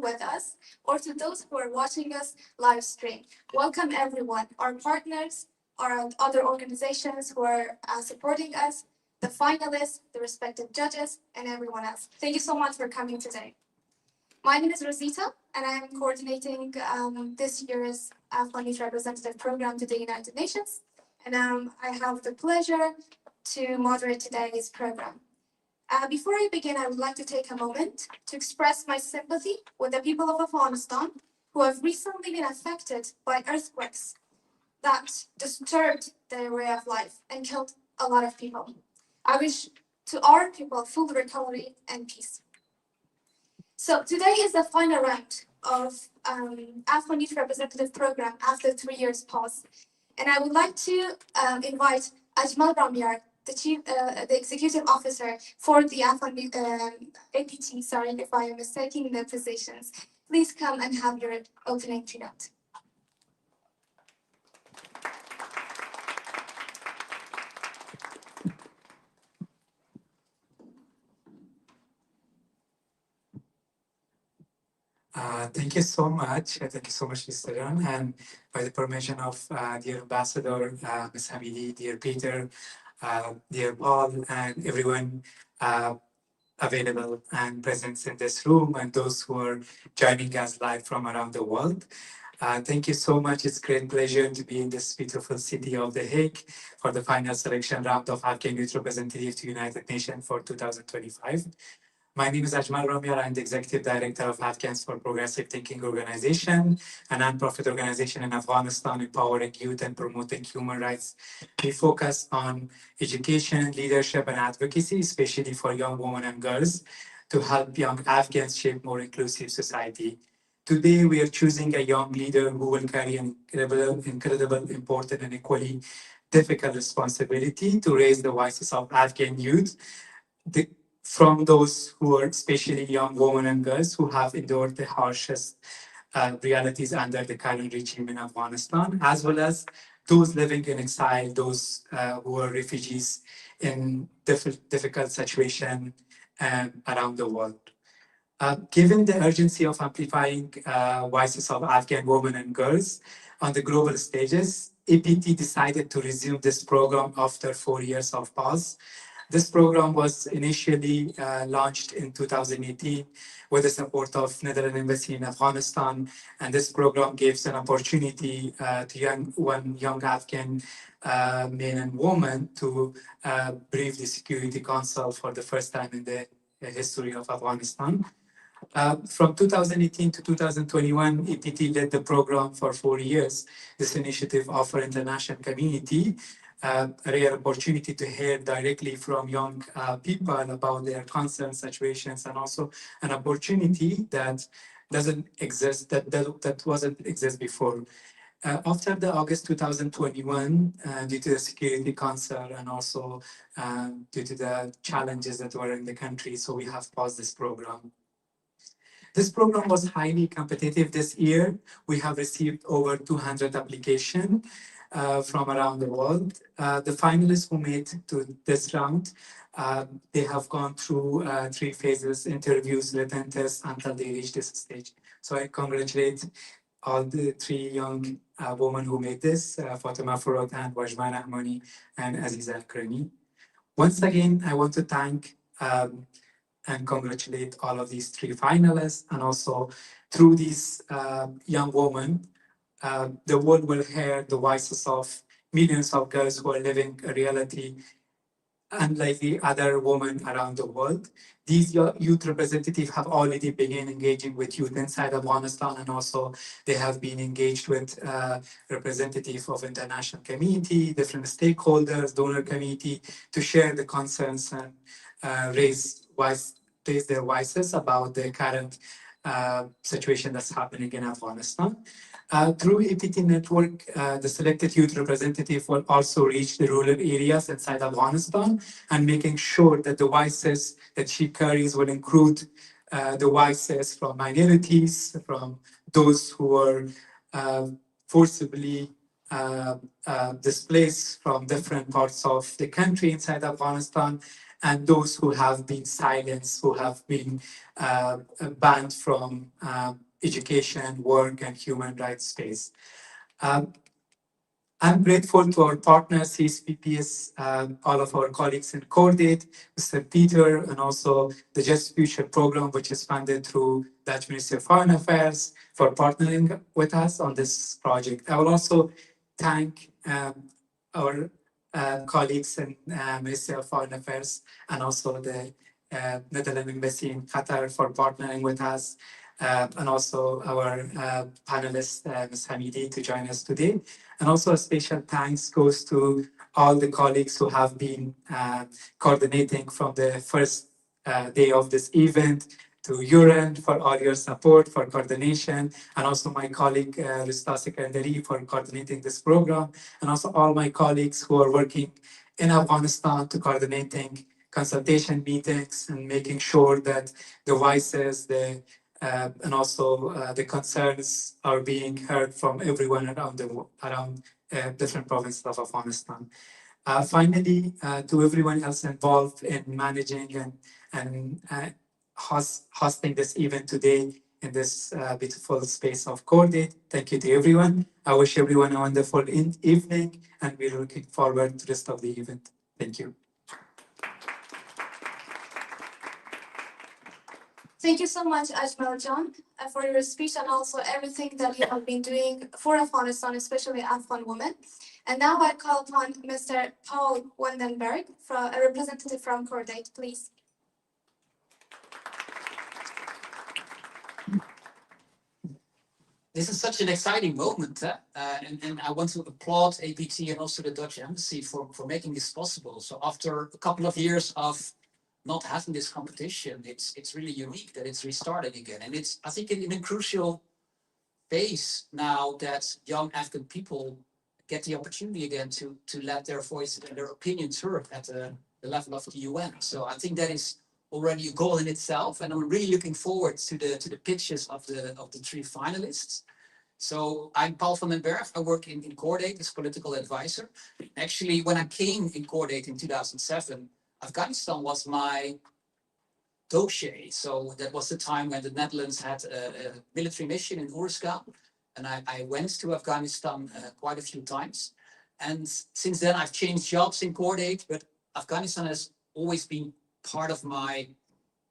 with us, or to those who are watching us live stream. Welcome everyone, our partners, our other organizations who are supporting us, the finalists, the respective judges, and everyone else. Thank you so much for coming today. My name is Rosita, and I am coordinating this year's Afghan Youth Representative Program to the United Nations. And I have the pleasure to moderate today's program. Before I begin, I would like to take a moment to express my sympathy with the people of Afghanistan who have recently been affected by earthquakes that disturbed their way of life and killed a lot of people. I wish to our people full recovery and peace. So today is the final round of Afghan Youth Representative Program after 3 years pause. And I would like to invite Ajmal Ramyar, the executive officer for the Afghan APT, sorry if I am mistaking the positions. Please come and have your opening keynote. Thank you so much. Thank you so much, Mr. Ran. And by the permission of dear Ambassador, Ms. Hamidi, dear Peter, dear Paul, and everyone available and present in this room, and those who are joining us live from around the world. Thank you so much. It's a great pleasure to be in this beautiful city of The Hague for the final selection round of Afghan Youth Representative to United Nations for 2025. My name is Ajmal Ramyar. I'm the Executive Director of Afghans for Progressive Thinking Organization, a nonprofit organization in Afghanistan empowering youth and promoting human rights. We focus on education, leadership, and advocacy, especially for young women and girls, to help young Afghans shape more inclusive society. Today, we are choosing a young leader who will carry an incredible, important, and equally difficult responsibility to raise the voices of Afghan youth. From those who are especially young women and girls who have endured the harshest realities under the current regime in Afghanistan, as well as those living in exile, those who are refugees in difficult situation around the world. Given the urgency of amplifying voices of Afghan women and girls on the global stages, APT decided to resume this program after 4 years of pause. This program was initially launched in 2018 with the support of Netherlands Embassy in Afghanistan, and this program gives an opportunity to one young Afghan men and women to brief the Security Council for the first time in the history of Afghanistan. From 2018 to 2021, APT led the program for 4 years. This initiative offered international community a rare opportunity to hear directly from young people about their concerns, situations, and also an opportunity that doesn't exist, that wasn't exist before. After the August 2021, due to the Security Council and also due to the challenges that were in the country, so we have paused this program. This program was highly competitive this year. We have received over 200 applications from around the world. The finalists who made to this round, they have gone through 3 phases, interviews, written tests, until they reach this stage. So I congratulate all the 3 young women who made this, Fatima Farod, Wajman Ahmani, and Aziza Al-Krani. Once again, I want to thank and congratulate all of these 3 finalists, and also through these young women, the world will hear the voices of millions of girls who are living a reality unlike the other women around the world. These youth representatives have already begun engaging with youth inside Afghanistan, and also they have been engaged with representatives of international community, different stakeholders, donor community, to share the concerns and raise their voices about the current situation that's happening in Afghanistan. Through APT network, the selected youth representative will also reach the rural areas inside Afghanistan, and making sure that the voices that she carries will include the voices from minorities, from those who are forcibly displaced from different parts of the country inside Afghanistan, and those who have been silenced, who have been banned from education, work, and human rights space. Um, I'm grateful to our partners, CSPPS, all of our colleagues in Cordate, Mr. Peter, and also the Just Future program, which is funded through Dutch Ministry of Foreign Affairs, for partnering with us on this project. I will also thank our colleagues in Ministry of Foreign Affairs and also the Netherlands Embassy in Qatar for partnering with us, and also our panelist, Ms. Hamidi, to join us today. And also a special thanks goes to all the colleagues who have been coordinating from the first day of this event, to Yuran for all your support, for coordination, and also my colleague Rista Sikandari for coordinating this program, and also all my colleagues who are working in Afghanistan to coordinating consultation meetings and making sure that the voices, and also the concerns are being heard from everyone around different provinces of Afghanistan. Finally, to everyone else involved in managing and hosting this event today in this beautiful space of Cordate, thank you to everyone. I wish everyone a wonderful evening, and we're looking forward to the rest of the event. Thank you. Thank you so much, Ajmal John, for your speech and also everything that you have been doing for Afghanistan, especially Afghan women. And now I call upon Mr. Paul Wandenberg, a representative from Cordate, please. This is such an exciting moment, and I want to applaud APT and also the Dutch Embassy for making this possible. So after a couple of years of not having this competition, it's really unique that it's restarted again. And it's, I think, in a crucial phase now that young Afghan people get the opportunity again to let their voice and their opinions heard at the level of the UN. So I think that is already a goal in itself, and I'm really looking forward to the pitches of the three finalists. So I'm Paul van den Berg. I work in Cordate as political advisor. Actually, when I came in Cordate in 2007, Afghanistan was my dossier. So that was the time when the Netherlands had a military mission in Oeruzgan, and I went to Afghanistan quite a few times. And since then, I've changed jobs in Cordate, but Afghanistan has always been part of my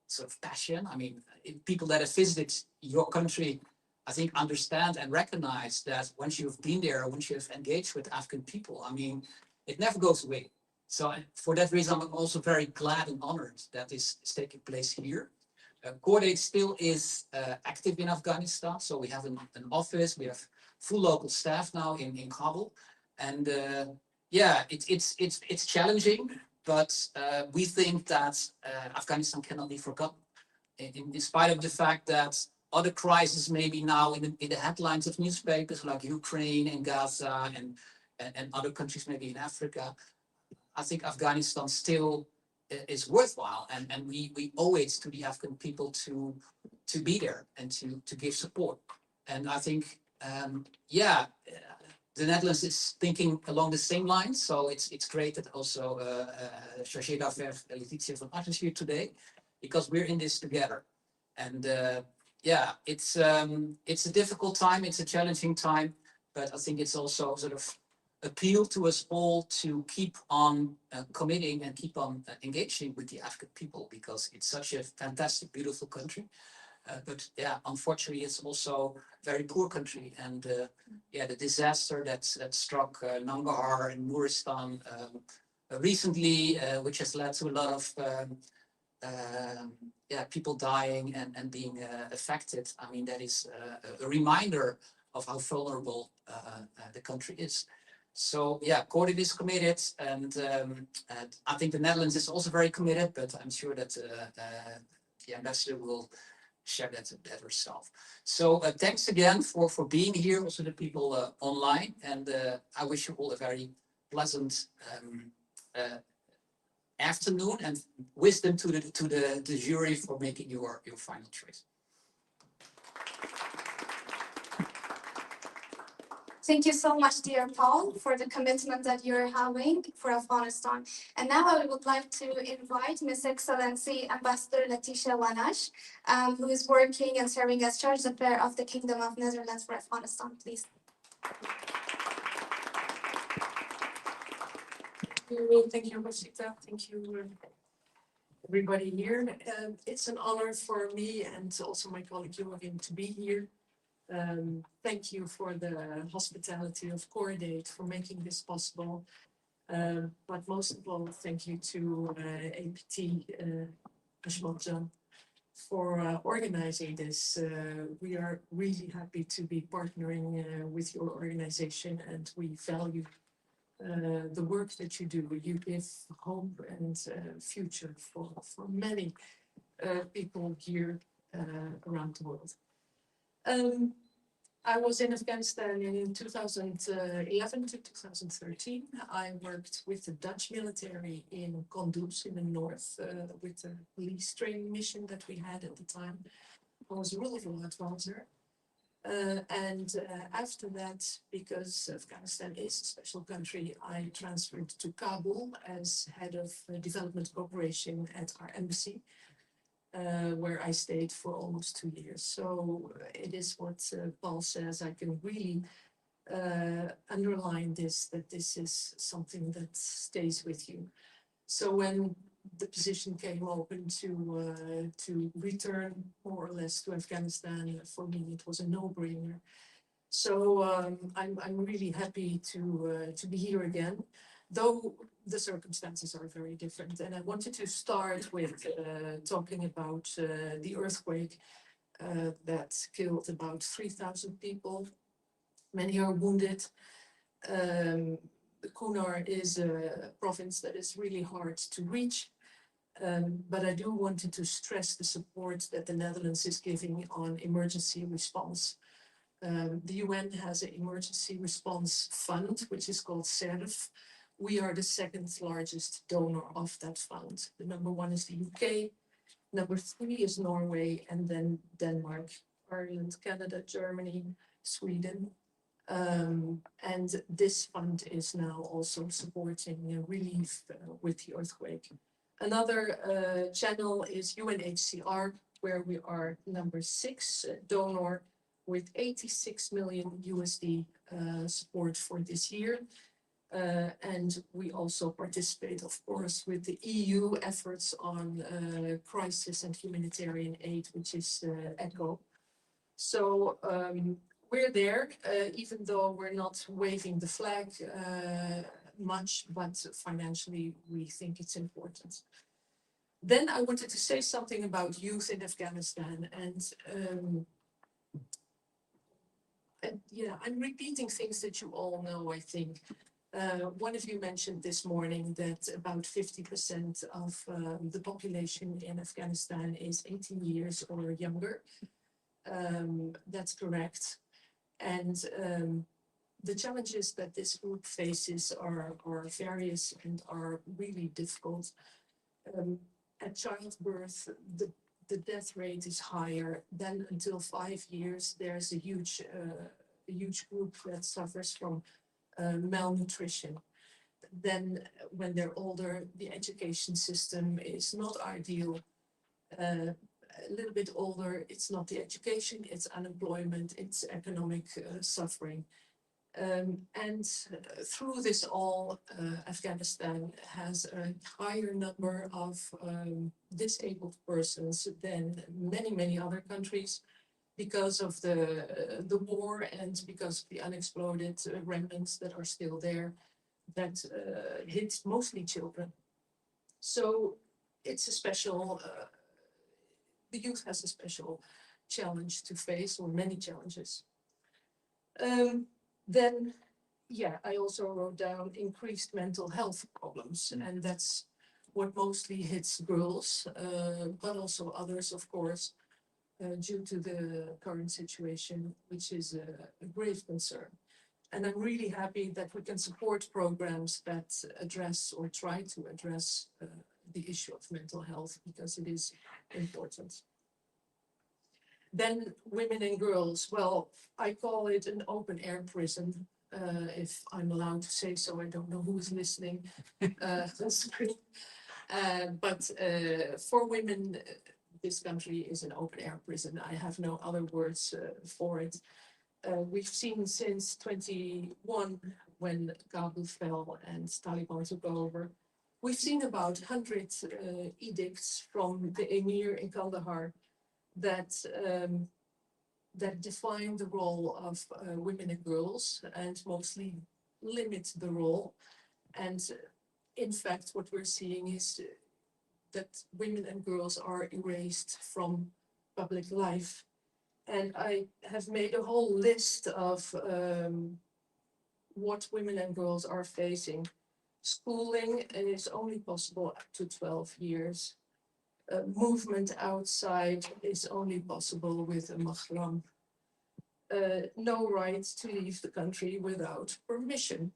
sort of passion. I mean, people that have visited your country, I think, understand and recognize that once you've been there, once you have engaged with Afghan people, I mean, it never goes away. So for that reason, I'm also very glad and honored that this is taking place here. Cordate still is active in Afghanistan. So we have an office, we have full local staff now in Kabul. And yeah, it's challenging, but we think that Afghanistan cannot be forgotten. In spite of the fact that other crises may be now in the headlines of newspapers like Ukraine and Gaza and other countries maybe in Africa, I think Afghanistan still is worthwhile, and we owe it to the Afghan people to be there and to give support. And I think, yeah, the Netherlands is thinking along the same lines, so it's great that also Chargé d'Affaires Letitia van Art is here today, because we're in this together. And yeah, it's a difficult time, it's a challenging time, but I think it's also sort of appeal to us all to keep on committing and keep on engaging with the Afghan people, because it's such a fantastic, beautiful country. But yeah, unfortunately, it's also a very poor country. And yeah, the disaster that struck Nangarhar and Nuristan recently, which has led to a lot of yeah, people dying and being affected. I mean, that is a reminder of how vulnerable the country is. So yeah, Cordate is committed, and I think the Netherlands is also very committed, but I'm sure that the ambassador will share that herself. So thanks again for being here, also the people online, and I wish you all a very pleasant afternoon, and wisdom to the jury for making your final choice. Thank you so much, dear Paul, for the commitment that you're having for Afghanistan. And now I would like to invite Miss Excellency Ambassador Letitia Wanash, who is working and serving as Charge d'Affaires of the Kingdom of Netherlands for Afghanistan. Please. Thank you, Rosita. Thank you, everybody here. It's an honor for me and also my colleague Joachim to be here. Thank you for the hospitality of Coordate for making this possible. But most of all, thank you to APT Ashmotjan for organizing this. We are really happy to be partnering with your organization, and we value the work that you do. You give hope and future for many people here around the world. I was in Afghanistan in 2011 to 2013. I worked with the Dutch military in Kunduz in the north with the police training mission that we had at the time. I was a reliable advisor. After that, because Afghanistan is a special country, I transferred to Kabul as head of development cooperation at our embassy, where I stayed for almost 2 years. So it is what Paul says. I can really underline this, that this is something that stays with you. So when the position came open to return more or less to Afghanistan, for me it was a no-brainer. So I'm really happy to be here again, though the circumstances are very different. And I wanted to start with talking about the earthquake that killed about 3,000 people. Many are wounded. Kunar is a province that is really hard to reach. But I do wanted to stress the support that the Netherlands is giving on emergency response. The UN has an emergency response fund, which is called SERF. We are the second largest donor of that fund. The number one is the UK, number three is Norway, and then Denmark, Ireland, Canada, Germany, Sweden. And this fund is now also supporting relief with the earthquake. Another channel is UNHCR, where we are number 6 donor with 86 million USD support for this year. And we also participate, of course, with the EU efforts on crisis and humanitarian aid, which is ECHO. So we're there, even though we're not waving the flag much, but financially we think it's important. Then I wanted to say something about youth in Afghanistan, and yeah, I'm repeating things that you all know, I think. One of you mentioned this morning that about 50% of the population in Afghanistan is 18 years or younger. That's correct. And the challenges that this group faces are various and are really difficult. At childbirth, the death rate is higher. Then until 5 years, there's a huge group that suffers from malnutrition. Then when they're older, the education system is not ideal. A little bit older, it's not the education, it's unemployment, it's economic suffering. And through this all, Afghanistan has a higher number of disabled persons than many other countries because of the war and because of the unexploded remnants that are still there that hit mostly children. So it's a special, the youth has a special challenge to face, or many challenges. Then, yeah, I also wrote down increased mental health problems, and that's what mostly hits girls, but also others, of course, due to the current situation, which is a grave concern. And I'm really happy that we can support programs that address or try to address the issue of mental health, because it is important. Then women and girls, well, I call it an open air prison. if I'm allowed to say so. I don't know who is listening. Sorry. But for women, this country is an open air prison. I have no other words for it. We've seen since 21, when Kabul fell and Taliban took over, we've seen about 100 edicts from the emir in Kandahar that that define the role of women and girls and mostly limit the role. And in fact, what we're seeing is that women and girls are erased from public life. And I have made a whole list of what women and girls are facing. Schooling is only possible up to 12 years. Movement outside is only possible with a mahram. No right to leave the country without permission.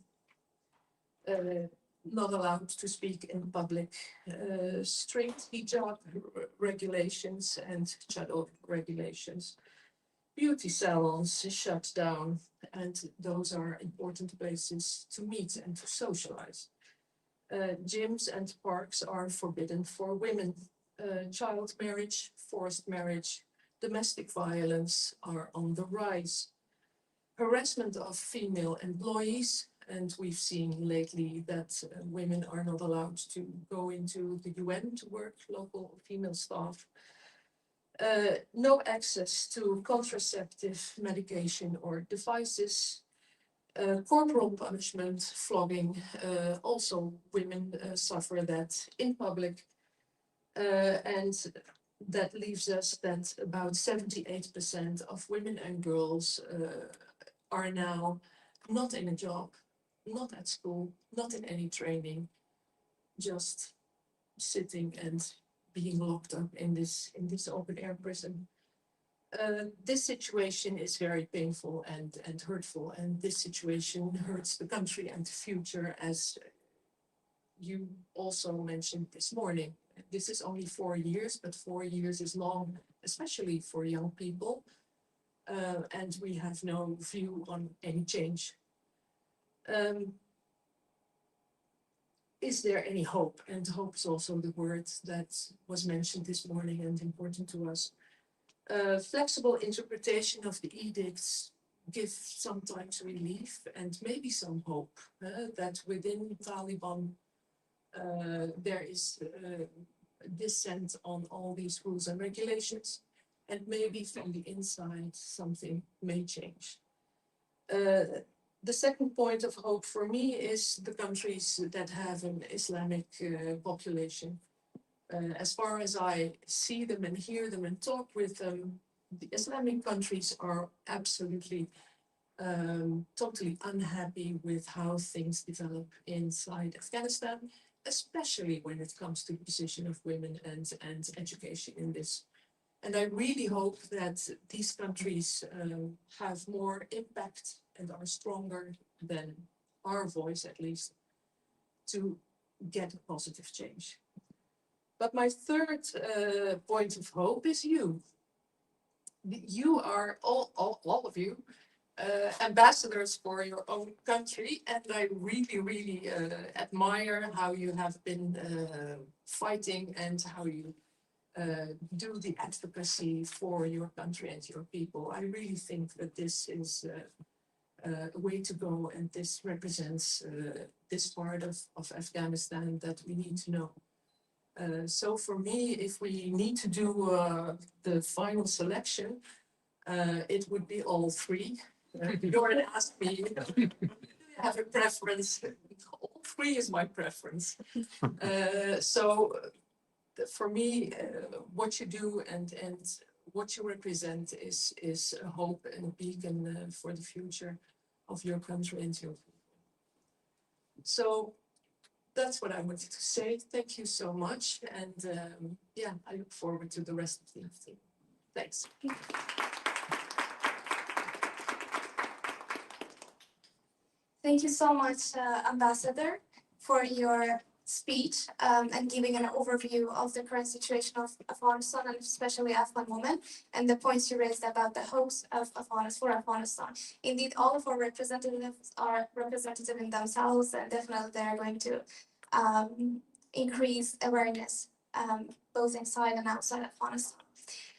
Not allowed to speak in public. Strict hijab regulations and chador regulations. Beauty salons shut down, and those are important places to meet and to socialize. Gyms and parks are forbidden for women. Child marriage, forced marriage, domestic violence are on the rise. Harassment of female employees, and we've seen lately that women are not allowed to go into the UN to work, local female staff. No access to contraceptive medication or devices. Corporal punishment, flogging, also women suffer that in public. And that leaves us that about 78% of women and girls are now not in a job, not at school, not in any training, just sitting and being locked up in this open air prison. This situation is very painful and hurtful, and this situation hurts the country and the future, as you also mentioned this morning. This is only 4 years, but 4 years is long, especially for young people, and we have no view on any change. Is there any hope? And hope is also the word that was mentioned this morning and important to us. Flexible interpretation of the edicts give sometimes relief and maybe some hope that within Taliban there is dissent on all these rules and regulations, and maybe from the inside something may change. The second point of hope for me is the countries that have an Islamic population. As far as I see them and hear them and talk with them, the Islamic countries are absolutely totally unhappy with how things develop inside Afghanistan, especially when it comes to the position of women and education in this. And I really hope that these countries have more impact and are stronger than our voice, at least, to get a positive change. But my third point of hope is you. You are, all of you, ambassadors for your own country, and I really, really admire how you have been fighting and how you do the advocacy for your country and your people. I really think that this is a way to go, and this represents this part of Afghanistan that we need to know. So for me, if we need to do the final selection, it would be all three. Jordan asked me, do you have a preference? All three is my preference. So for me, what you do and what you represent is a hope and a beacon for the future of your country and your people. So that's what I wanted to say. Thank you so much. And yeah, I look forward to the rest of the evening. Thanks. Thank you so much, Ambassador, for your speech and giving an overview of the current situation of Afghanistan and especially Afghan women and the points you raised about the hopes of Afghanistan for Afghanistan. Indeed, all of our representatives are representative in themselves, and definitely they're going to increase awareness both inside and outside Afghanistan.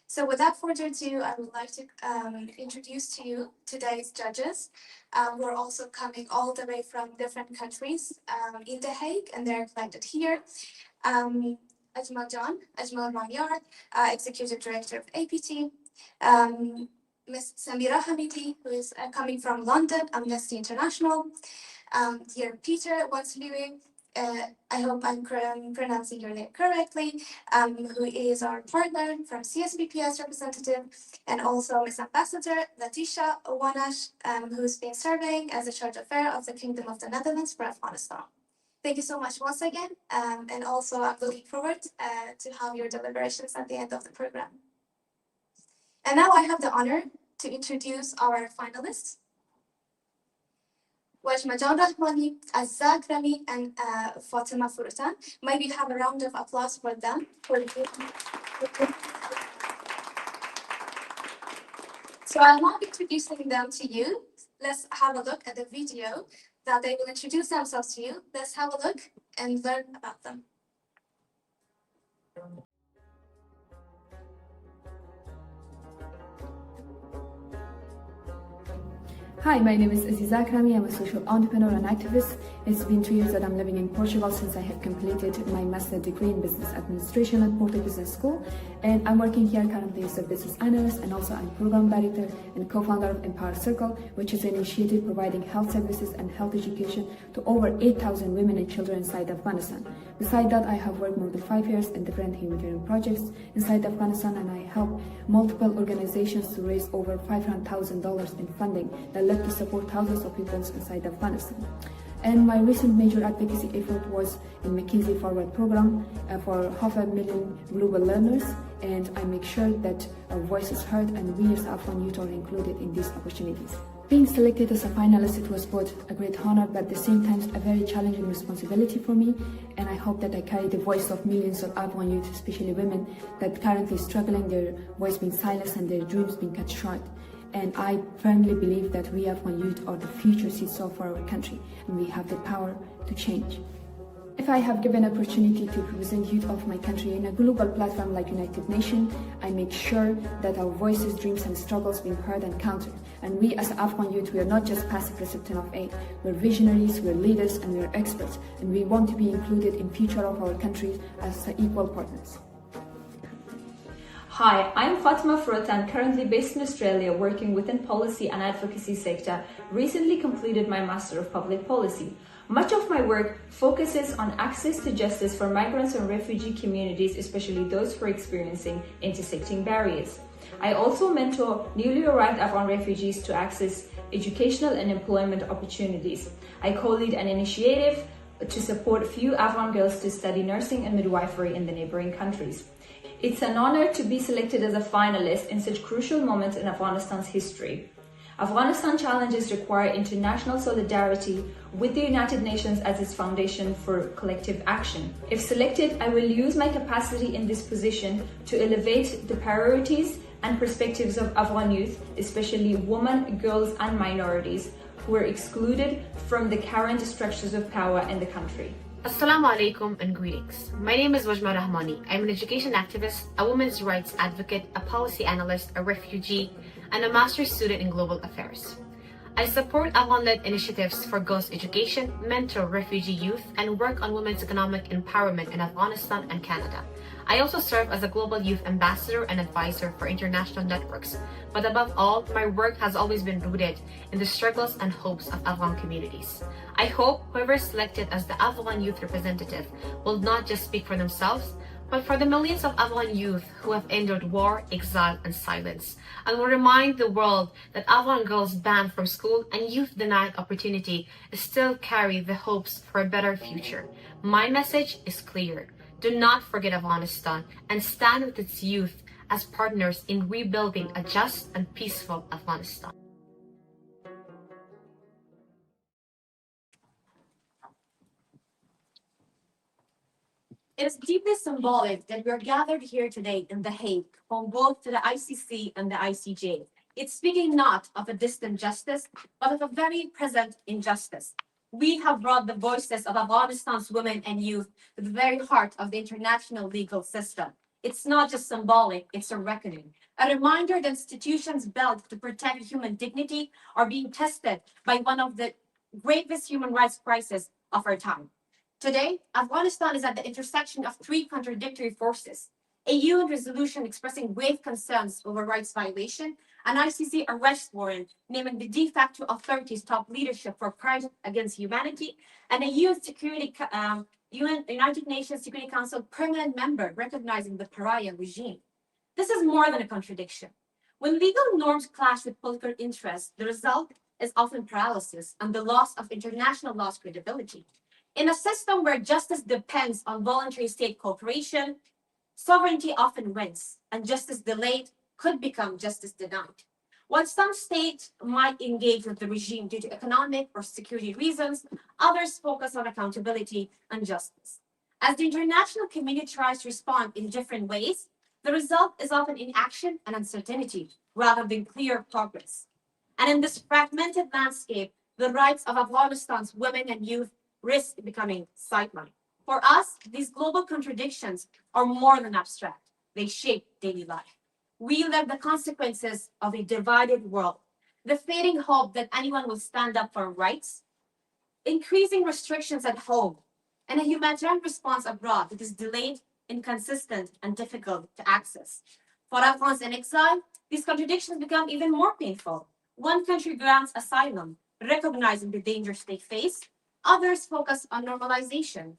So without further ado, I would like to introduce to you today's judges. Who are also coming all the way from different countries in The Hague, and they're collected here. Ajmal Ramyar, Executive Director of APT. Ms. Samira Hamidi, who is coming from London, Amnesty International. Dear Peter Wansluwe, I hope I'm pronouncing your name correctly, who is our partner from CSBPS representative, and also Ms. Ambassador Latisha Owanash, who's been serving as a charge d'affaires of the Kingdom of the Netherlands for Afghanistan. Thank you so much once again, and also I'm looking forward to have your deliberations at the end of the program. And now I have the honor to introduce our finalists. Wajmajan Rahmani, Azak Rami, and Fatima Furutan. Maybe have a round of applause for them. So I'm not introducing them to you. Let's have a look at the video that they will introduce themselves to you. Let's have a look and learn about them. Hi, my name is Aziza Akrami. I'm a social entrepreneur and activist. It's been 2 years that I'm living in Portugal since I have completed my master's degree in business administration at Porto Business School. And I'm working here currently as a business analyst, and also I'm program director and co-founder of Empower Circle, which is an initiative providing health services and health education to over 8,000 women and children inside Afghanistan. Besides that, I have worked more than 5 years in different humanitarian projects inside Afghanistan, and I help multiple organizations to raise over $500,000 in funding that led to support thousands of people inside Afghanistan. And my recent major advocacy effort was in McKinsey Forward program for 500,000 global learners, and I make sure that our voice is heard and we as Afghan youth are included in these opportunities. Being selected as a finalist, it was both a great honor, but at the same time a very challenging responsibility for me, and I hope that I carry the voice of millions of Afghan youth, especially women, that currently struggling, their voice being silenced and their dreams being cut short. And I firmly believe that we Afghan youth are the future seesaw for our country, and we have the power to change. If I have given opportunity to represent youth of my country in a global platform like United Nations, I make sure that our voices, dreams and struggles being heard and counted. And we as Afghan youth, we are not just passive recipients of aid. We're visionaries, we're leaders, and we're experts. And we want to be included in future of our country as equal partners. Hi, I'm Fatima Furutan, currently based in Australia, working within policy and advocacy sector. Recently completed my Master of Public Policy. Much of my work focuses on access to justice for migrants and refugee communities, especially those who are experiencing intersecting barriers. I also mentor newly arrived Afghan refugees to access educational and employment opportunities. I co-lead an initiative to support few Afghan girls to study nursing and midwifery in the neighboring countries. It's an honor to be selected as a finalist in such crucial moments in Afghanistan's history. Afghanistan challenges require international solidarity with the United Nations as its foundation for collective action. If selected, I will use my capacity in this position to elevate the priorities and perspectives of Afghan youth, especially women, girls, and minorities who are excluded from the current structures of power in the country. Assalamu alaikum and greetings. My name is Wajma Rahmani. I'm an education activist, a women's rights advocate, a policy analyst, a refugee, and a master's student in global affairs. I support Afghan-led initiatives for girls' education, mentor refugee youth, and work on women's economic empowerment in Afghanistan and Canada. I also serve as a global youth ambassador and advisor for international networks. But above all, my work has always been rooted in the struggles and hopes of Afghan communities. I hope whoever is selected as the Afghan youth representative will not just speak for themselves, but for the millions of Afghan youth who have endured war, exile, and silence, and will remind the world that Afghan girls banned from school and youth denied opportunity still carry the hopes for a better future. My message is clear. Do not forget Afghanistan and stand with its youth as partners in rebuilding a just and peaceful Afghanistan. It is deeply symbolic that we are gathered here today in The Hague, home both to the ICC and the ICJ. It's speaking not of a distant justice, but of a very present injustice. We have brought the voices of Afghanistan's women and youth to the very heart of the international legal system. It's not just symbolic, it's a reckoning. A reminder that institutions built to protect human dignity are being tested by one of the gravest human rights crises of our time. Today, Afghanistan is at the intersection of three contradictory forces: a UN resolution expressing grave concerns over rights violation, an ICC arrest warrant naming the de facto authorities' top leadership for crimes against humanity, and a United Nations Security Council permanent member recognizing the pariah regime. This is more than a contradiction. When legal norms clash with political interests, the result is often paralysis and the loss of international law's credibility. In a system where justice depends on voluntary state cooperation, sovereignty often wins, and justice delayed could become justice denied. While some states might engage with the regime due to economic or security reasons, others focus on accountability and justice. As the international community tries to respond in different ways, the result is often inaction and uncertainty rather than clear progress. And in this fragmented landscape, the rights of Afghanistan's women and youth risk becoming sidelined. For us, these global contradictions are more than abstract. They shape daily life. We live the consequences of a divided world, the fading hope that anyone will stand up for rights, increasing restrictions at home, and a humanitarian response abroad that is delayed, inconsistent, and difficult to access. For Afghans in exile, these contradictions become even more painful. One country grants asylum, recognizing the dangers they face. Others focus on normalization,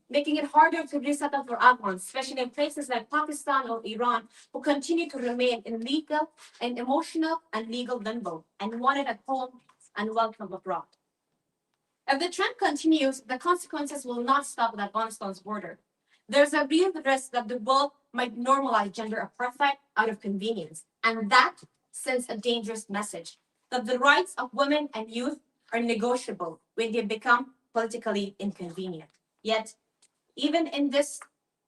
making it harder to resettle for Afghans, especially in places like Pakistan or Iran, who continue to remain in legal and emotional and legal limbo and wanted at home and welcome abroad. If the trend continues, the consequences will not stop at Afghanistan's border. There's a real risk that the world might normalize gender apartheid out of convenience, and that sends a dangerous message that the rights of women and youth are negotiable when they become politically inconvenient. Yet, even in this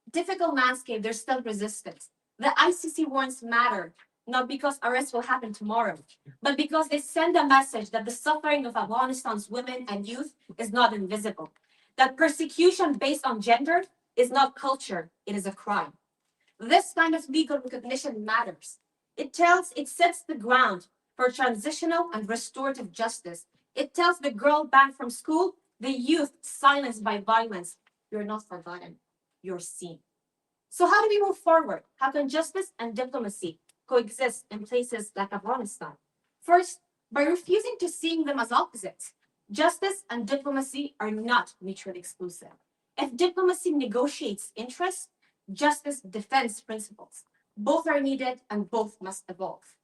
difficult landscape, there's still resistance. The ICC warrants matter, not because arrests will happen tomorrow, but because they send a message that the suffering of Afghanistan's women and youth is not invisible, that persecution based on gender is not culture, it is a crime. This kind of legal recognition matters. It sets the ground for transitional and restorative justice. It tells the girl back from school, the youth silenced by violence, you're not forgotten, you're seen. So how do we move forward? How can justice and diplomacy coexist in places like Afghanistan? First, by refusing to see them as opposites. Justice and diplomacy are not mutually exclusive. If diplomacy negotiates interests, justice defends principles. Both are needed and both must evolve.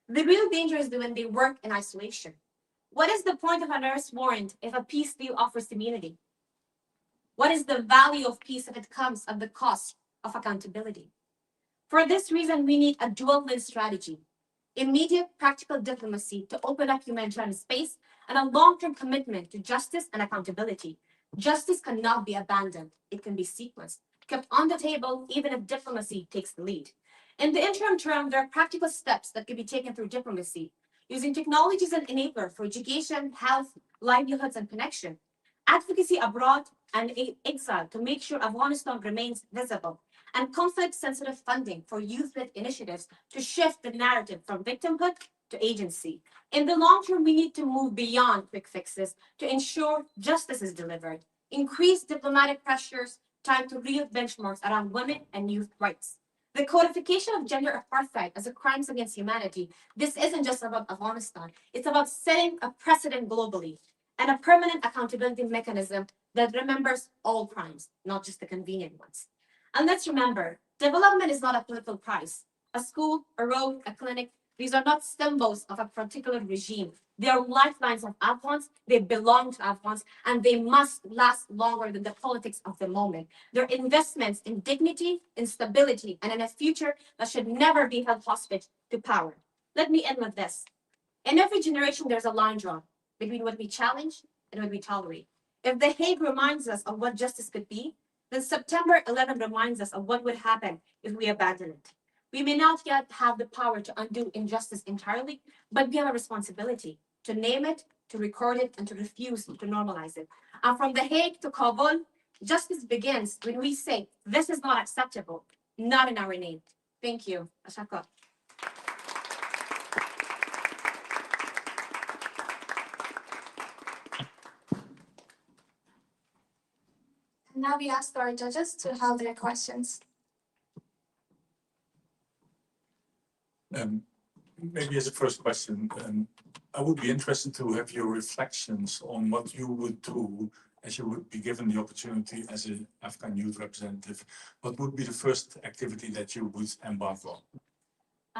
The real danger is when they work in isolation. What is the point of an arrest warrant if a peace deal offers immunity? What is the value of peace if it comes at the cost of accountability? For this reason, we need a dual-lens strategy: immediate practical diplomacy to open up humanitarian space and a long-term commitment to justice and accountability. Justice cannot be abandoned. It can be sequenced, kept on the table, even if diplomacy takes the lead. In the interim term, there are practical steps that can be taken through diplomacy, using technology as an enabler for education, health, livelihoods, and connection, advocacy abroad and exile to make sure Afghanistan remains visible, and conflict-sensitive funding for youth-led initiatives to shift the narrative from victimhood to agency. In the long term, we need to move beyond quick fixes to ensure justice is delivered, increase diplomatic pressures tied to real benchmarks around women and youth rights. The codification of gender apartheid as a crimes against humanity, this isn't just about Afghanistan. It's about setting a precedent globally and a permanent accountability mechanism that remembers all crimes, not just the convenient ones. And let's remember, development is not a political prize. A school, a road, a clinic, these are not symbols of a particular regime. They are lifelines of Afghans, they belong to Afghans, and they must last longer than the politics of the moment. They're investments in dignity, in stability, and in a future that should never be held hostage to power. Let me end with this. In every generation, there's a line drawn between what we challenge and what we tolerate. If The Hague reminds us of what justice could be, then September 11 reminds us of what would happen if we abandon it. We may not yet have the power to undo injustice entirely, but we have a responsibility to name it, to record it, and to refuse to normalize it. And from The Hague to Kabul, justice begins when we say, this is not acceptable, not in our name. Thank you. Ashaka. And now we ask our judges to have their questions. Maybe as a first question, I would be interested to have your reflections on what you would do as you would be given the opportunity as an Afghan youth representative. What would be the first activity that you would embark on?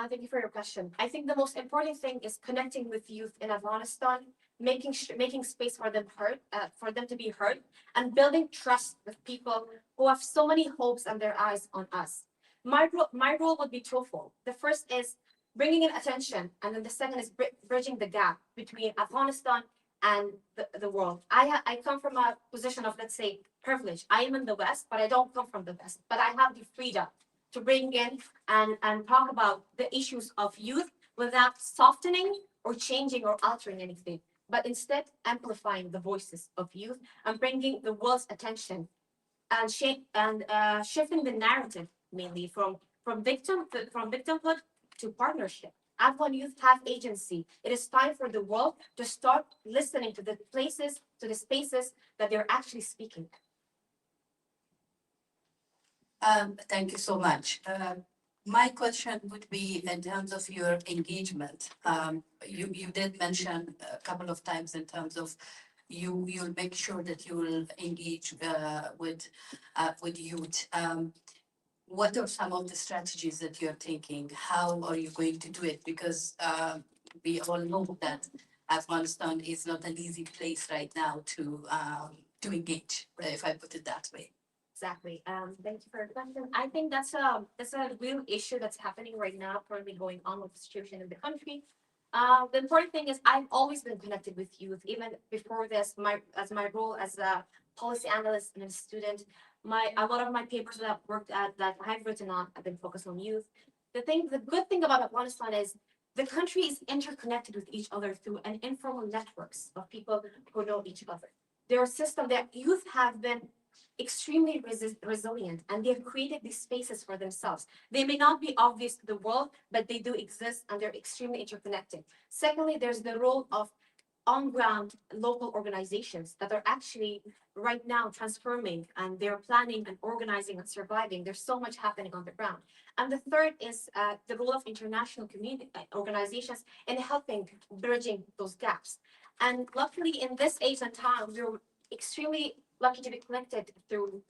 Thank you for your question. I think the most important thing is connecting with youth in Afghanistan, making space for them to be heard, and building trust with people who have so many hopes and their eyes on us. My role would be twofold. The first is bringing in attention, and then the second is bridging the gap between Afghanistan and the world. I come from a position of, let's say, privilege. I am in the West, but I don't come from the West. But I have the freedom to bring in and talk about the issues of youth without softening or changing or altering anything, but instead amplifying the voices of youth and bringing the world's attention and shifting the narrative mainly from victimhood to partnership. Afghan youth have agency. It is time for the world to start listening to the places, to the spaces that they're actually speaking. Thank you so much. My question would be in terms of your engagement. You did mention a couple of times in terms of you'll make sure that you will engage with youth. What are some of the strategies that you're taking? How are you going to do it? Because we all know that Afghanistan is not an easy place right now to engage, if I put it that way. Exactly. Thank you for your question. I think that's a real issue that's happening right now, currently going on with the situation in the country. The important thing is I've always been connected with youth, even before this. My role as a policy analyst and a student, a lot of my papers that I've written on have been focused on youth. The good thing about Afghanistan is the country is interconnected with each other through an informal networks of people who know each other. There are systems that youth have been extremely resilient, and they've created these spaces for themselves. They may not be obvious to the world, but they do exist and they're extremely interconnected. Secondly, there's the role of on-ground local organizations that are actually right now transforming, and they're planning and organizing and surviving. There's so much happening on the ground. And the third is the role of international community organizations in helping bridging those gaps. And luckily, in this age and time, we're extremely lucky to be connected through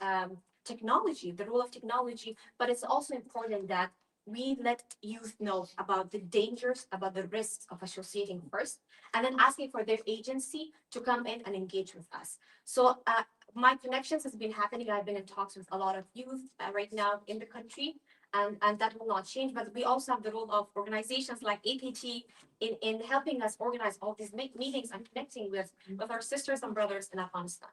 technology, the role of technology, but it's also important that we let youth know about the dangers, about the risks of associating first, and then asking for their agency to come in and engage with us. So my connections has been happening. I've been in talks with a lot of youth right now in the country, and that will not change. But we also have the role of organizations like APT in helping us organize all these meetings and connecting with our sisters and brothers in Afghanistan.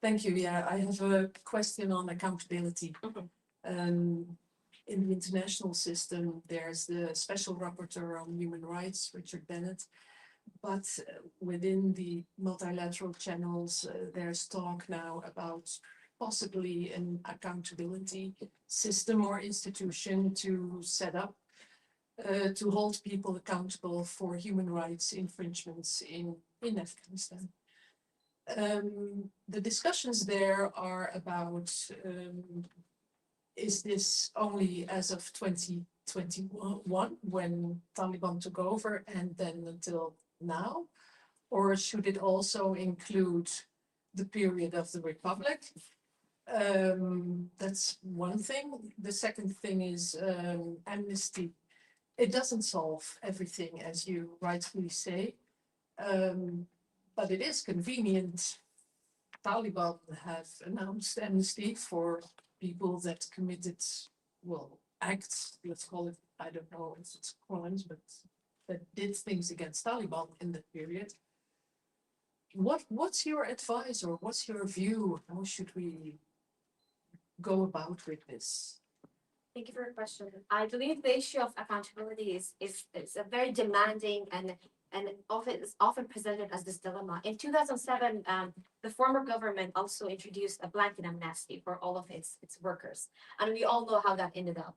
Thank you. Yeah, I have a question on accountability. In the international system, there's the Special Rapporteur on Human Rights, Richard Bennett, but within the multilateral channels, there's talk now about possibly an accountability system or institution to set up to hold people accountable for human rights infringements in Afghanistan. The discussions there are about is this only as of 2021 when Taliban took over and then until now, or should it also include the period of the Republic? That's one thing. The second thing is amnesty. It doesn't solve everything, as you rightfully say. But it is convenient. Taliban have announced amnesty for people that committed, well, acts, let's call it, I don't know if it's crimes, but that did things against Taliban in that period. What's your advice or what's your view? How should we go about with this? Thank you for your question. I believe the issue of accountability is a very demanding and often presented as this dilemma. In 2007, the former government also introduced a blanket amnesty for all of its workers, and we all know how that ended up.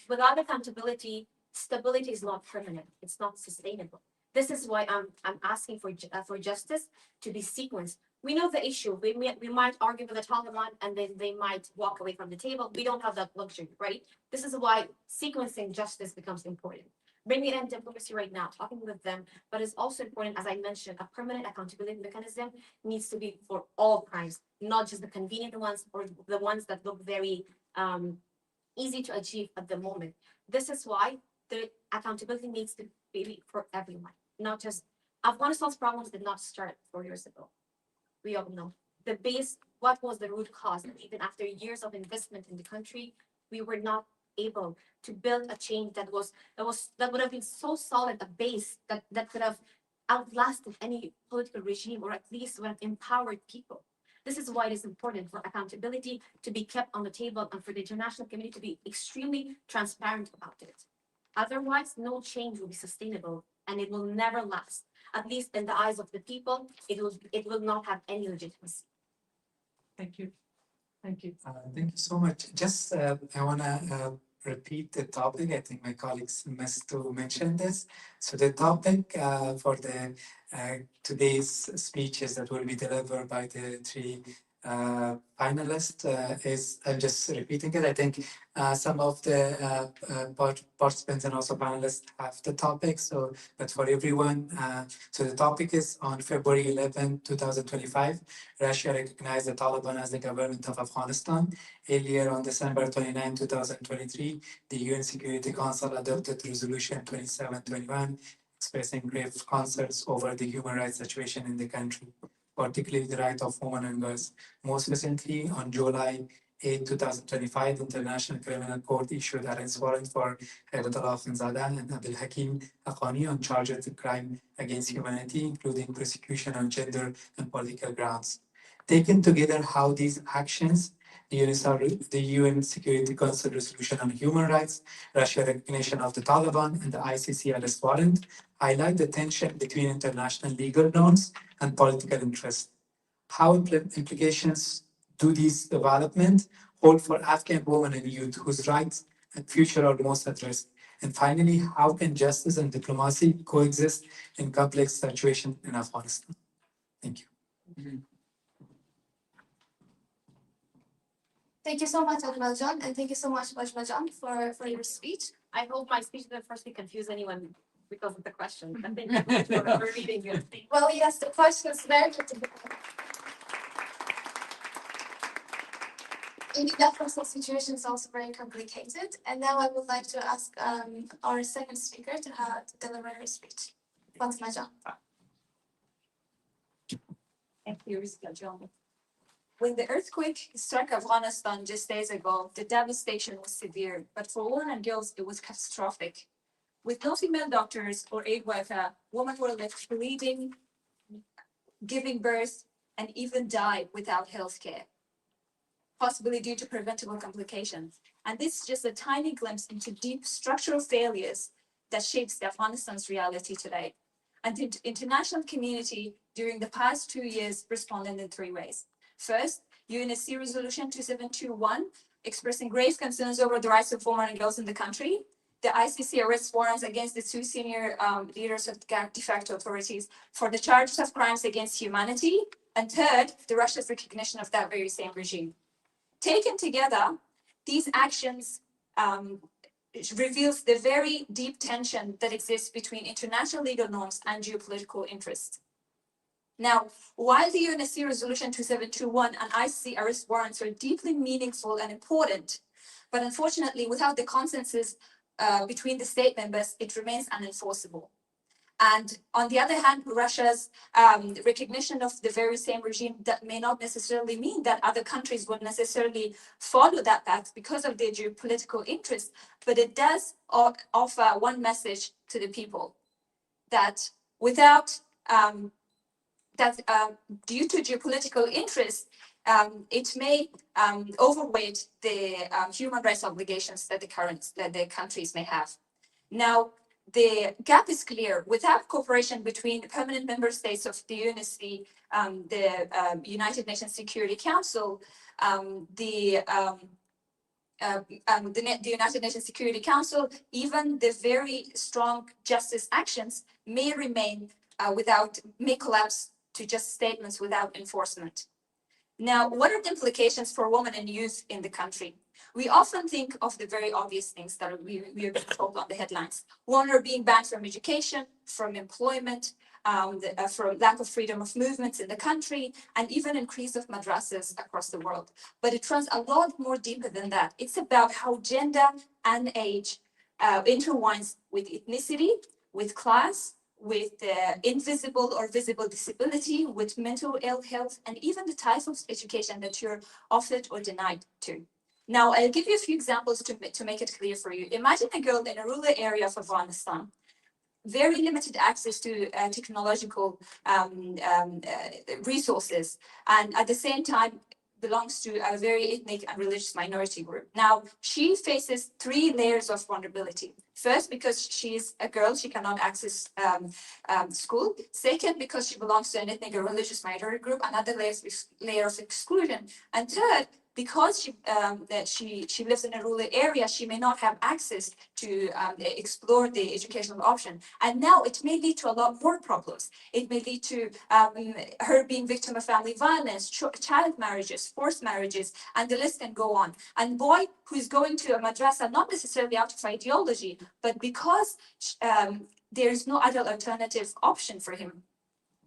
Without accountability, stability is not permanent. It's not sustainable. This is why I'm asking for justice to be sequenced. We know the issue. We might argue with the Taliban and then they might walk away from the table. We don't have that luxury, right? This is why sequencing justice becomes important. Bringing in diplomacy right now, talking with them, but it's also important, as I mentioned, a permanent accountability mechanism needs to be for all crimes, not just the convenient ones or the ones that look very easy to achieve at the moment. This is why the accountability needs to be for everyone, not just Afghanistan's problems did not start 4 years ago. We all know the base, what was the root cause? And even after years of investment in the country, we were not able to build a change that would have been so solid a base that could have outlasted any political regime or at least would have empowered people. This is why it is important for accountability to be kept on the table and for the international community to be extremely transparent about it. Otherwise, no change will be sustainable and it will never last. At least in the eyes of the people, it will not have any legitimacy. Thank you. Thank you. Thank you so much. Just I want to repeat the topic. I think my colleagues missed to mention this. So the topic for the today's speeches that will be delivered by the three finalists is, I'm just repeating it. I think some of the participants and also panelists have the topic. So, but for everyone, so the topic is on February 11, 2025, Russia recognized the Taliban as the government of Afghanistan. Earlier on December 29, 2023, the UN Security Council adopted Resolution 2721, expressing grave concerns over the human rights situation in the country, particularly the right of women and girls. Most recently, on July 8, 2025, the International Criminal Court issued arrest warrant for Hayatullah Khanzada and Abdul Hakim Haqqani on charges of crime against humanity, including persecution on gender and political grounds. Taken together, how these actions, the UN Security Council resolution on human rights, Russia recognition of the Taliban, and the ICC arrest warrant highlight the tension between international legal norms and political interest. How implications do these developments hold for Afghan women and youth whose rights and future are most at risk? And finally, how can justice and diplomacy coexist in complex situations in Afghanistan? Thank you. Thank you so much, Ajmal-Jan, and thank you so much, Bajma-Jan, for your speech. I hope my speech didn't firstly confuse anyone because of the question. I think we're reading it. Well, yes, the question is very critical. In the personal situation is also very complicated. And now I would like to ask our second speaker to deliver her speech. Bajma-Jan. Thank you, Rizka. When the earthquake struck Afghanistan just days ago, the devastation was severe, but for women and girls, it was catastrophic. With no female doctors or aid worker, women were left bleeding, giving birth, and even died without health care, possibly due to preventable complications. And this is just a tiny glimpse into deep structural failures that shapes Afghanistan's reality today. And the international community during the past 2 years responded in 3 ways. First, UNSC Resolution 2721, expressing grave concerns over the rights of women and girls in the country. The ICC arrest warrants against the 2 senior leaders of the de facto authorities for the charges of crimes against humanity. And third, the Russia's recognition of that very same regime. Taken together, these actions reveals the very deep tension that exists between international legal norms and geopolitical interests. Now, while the UNSC Resolution 2721 and ICC arrest warrants are deeply meaningful and important, but unfortunately, without the consensus between the state members, it remains unenforceable. And on the other hand, Russia's recognition of the very same regime that may not necessarily mean that other countries would necessarily follow that path because of their geopolitical interests, but it does offer one message to the people, that without that due to geopolitical interest, it may overweight the human rights obligations that the countries may have. Now, the gap is clear. Without cooperation between the permanent member states of the UNSC, the United Nations Security Council, the United Nations Security Council, even the very strong justice actions may remain may collapse to just statements without enforcement. Now, what are the implications for women and youth in the country? We often think of the very obvious things that we are being told on the headlines. Women are being banned from education, from employment, for lack of freedom of movements in the country, and even increase of madrasas across the world. But it runs a lot more deeper than that. It's about how gender and age intertwines with ethnicity, with class, with invisible or visible disability, with mental ill health, and even the type of education that you're offered or denied to. Now, I'll give you a few examples to make it clear for you. Imagine a girl in a rural area of Afghanistan, very limited access to technological resources, and at the same time belongs to a very ethnic and religious minority group. Now, she faces 3 layers of vulnerability. First, because she's a girl, she cannot access school. Second, because she belongs to an ethnic or religious minority group, another layer of exclusion. And third, because she lives in a rural area, she may not have access to explore the educational option. And now it may lead to a lot more problems. It may lead to her being victim of family violence, child marriages, forced marriages, and the list can go on. And boy who's going to a madrasa, not necessarily out of ideology, but because there is no other alternative option for him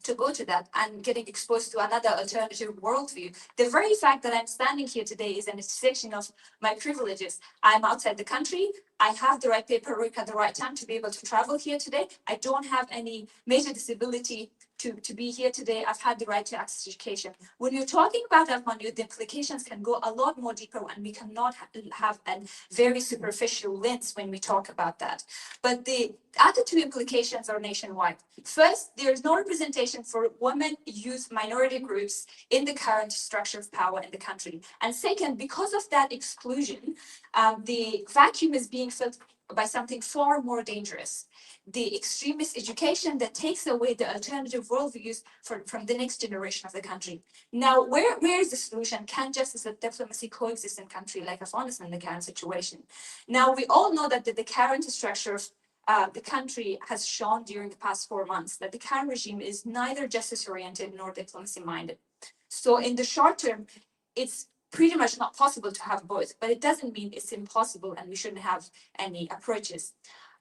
to go to that and getting exposed to another alternative worldview. The very fact that I'm standing here today is an intersection of my privileges. I'm outside the country. I have the right paperwork at the right time to be able to travel here today. I don't have any major disability to be here today. I've had the right to access education. When you're talking about Afghan youth, the implications can go a lot more deeper, and we cannot have a very superficial lens when we talk about that. But the other 2 implications are nationwide. First, there is no representation for women, youth, minority groups in the current structure of power in the country. And second, because of that exclusion, the vacuum is being filled by something far more dangerous: the extremist education that takes away the alternative worldviews from the next generation of the country. Now, where is the solution? Can justice and diplomacy coexist in a country like Afghanistan in the current situation? Now, we all know that the current structure of the country has shown during the past 4 months that the current regime is neither justice-oriented nor diplomacy-minded. So in the short term, it's pretty much not possible to have both, but it doesn't mean it's impossible and we shouldn't have any approaches.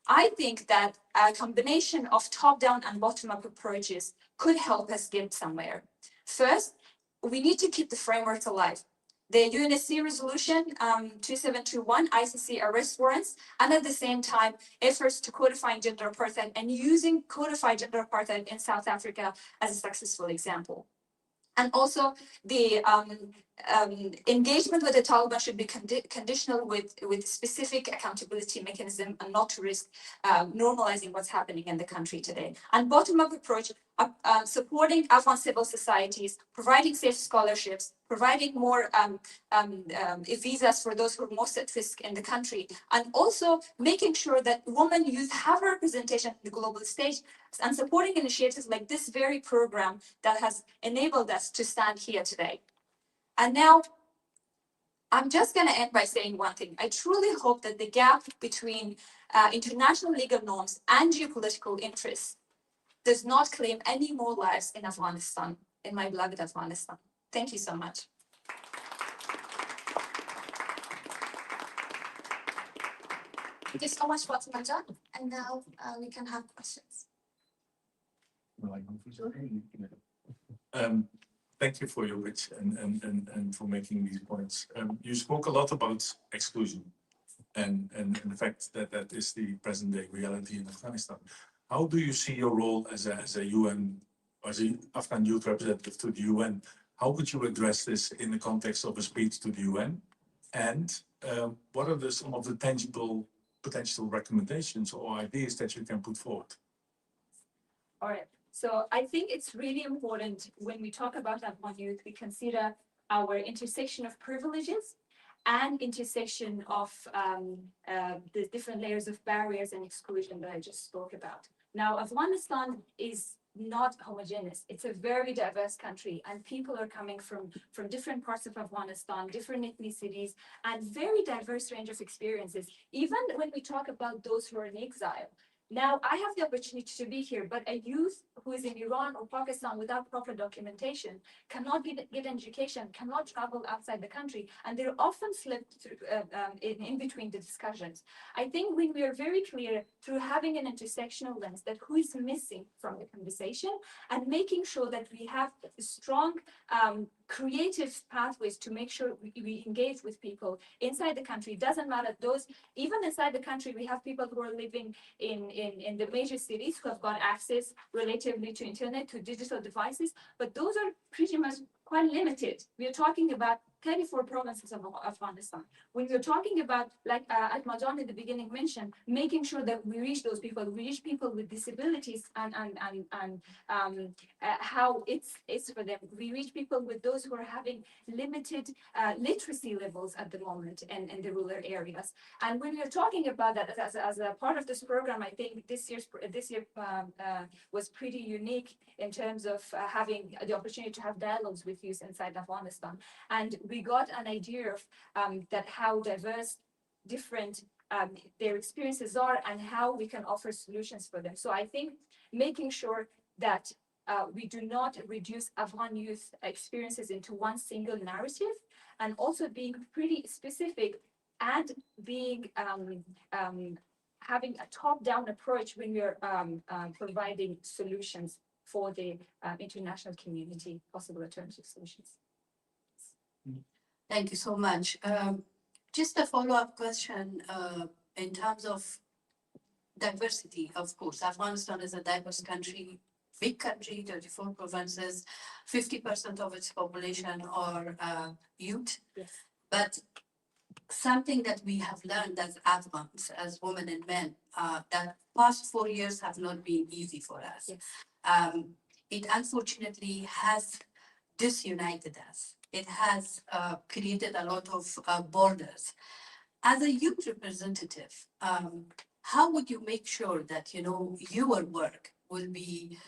I think that a combination of top-down and bottom-up approaches could help us get somewhere. First, we need to keep the framework alive. The UNSC resolution 2721, ICC arrest warrants, and at the same time, efforts to codify gender apartheid and using codified gender apartheid in South Africa as a successful example. And also the engagement with the Taliban should be conditional with specific accountability mechanism and not to risk normalizing what's happening in the country today. And bottom-up approach, supporting Afghan civil societies, providing safe scholarships, providing more visas for those who are most at risk in the country, and also making sure that women, youth have representation in the global stage, and supporting initiatives like this very program that has enabled us to stand here today. And now, I'm just going to end by saying one thing. I truly hope that the gap between international legal norms and geopolitical interests does not claim any more lives in Afghanistan, in my beloved Afghanistan. Thank you so much. Thank you so much, Fatima Jan. And now we can have questions. Thank you for your wit and for making these points. You spoke a lot about exclusion and the fact that that is the present day reality in Afghanistan. How do you see your role as a UN, as an Afghan youth representative to the UN? How would you address this in the context of a speech to the UN? And what are some of the tangible potential recommendations or ideas that you can put forward? All right. So I think it's really important when we talk about Afghan youth, we consider our intersection of privileges and intersection of the different layers of barriers and exclusion that I just spoke about. Now, Afghanistan is not homogeneous. It's a very diverse country, and people are coming from different parts of Afghanistan, different ethnicities, and very diverse range of experiences. Even when we talk about those who are in exile, now, I have the opportunity to be here, but a youth who is in Iran or Pakistan without proper documentation cannot get an education, cannot travel outside the country, and they're often slipped through, in between the discussions. I think when we are very clear through having an intersectional lens that who is missing from the conversation and making sure that we have strong creative pathways to make sure we engage with people inside the country. It doesn't matter those, even inside the country, we have people who are living in the major cities who have got access relatively to internet, to digital devices, but those are pretty much quite limited. We are talking about 34 provinces of Afghanistan. When we're talking about, like Atmajan in the beginning mentioned, making sure that we reach those people, we reach people with disabilities and how it's for them. We reach people with those who are having limited literacy levels at the moment in the rural areas. And when we're talking about that as a part of this program, I think this year was pretty unique in terms of having the opportunity to have dialogues with youth inside Afghanistan. And we got an idea of that how diverse different their experiences are and how we can offer solutions for them. So I think making sure that we do not reduce Afghan youth experiences into one single narrative, and also being pretty specific and being having a top-down approach when we're providing solutions for the international community, possible alternative solutions. Thank you so much. Just a follow-up question in terms of diversity, of course. Afghanistan is a diverse country, big country, 34 provinces, 50% of its population are youth. Yes. But something that we have learned as Afghans, as women and men, that past 4 years have not been easy for us. Yes. It unfortunately has disunited us. It has created a lot of borders. As a youth representative, how would you make sure that your work will be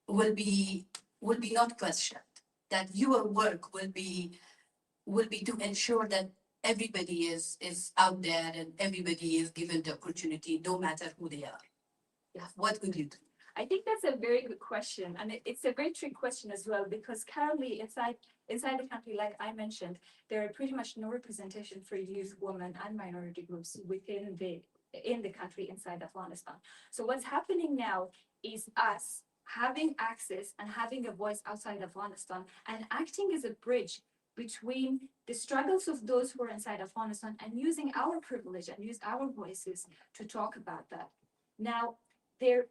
not questioned, that your work will be to ensure that everybody is out there and everybody is given the opportunity, no matter who they are? Yeah. What would you do? I think that's a very good question, and it's a very tricky question as well, because currently inside the country, like I mentioned, there are pretty much no representation for youth, women, and minority groups within the country inside Afghanistan. So what's happening now is us having access and having a voice outside Afghanistan and acting as a bridge between the struggles of those who are inside Afghanistan and using our privilege and use our voices to talk about that. Now, there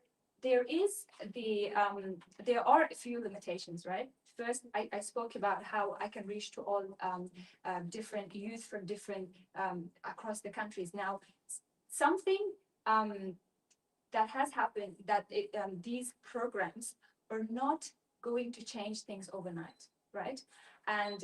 are a few limitations, right? First, I spoke about how I can reach to all different youth from different across the countries. Now, something that has happened, that these programs are not going to change things overnight, right? And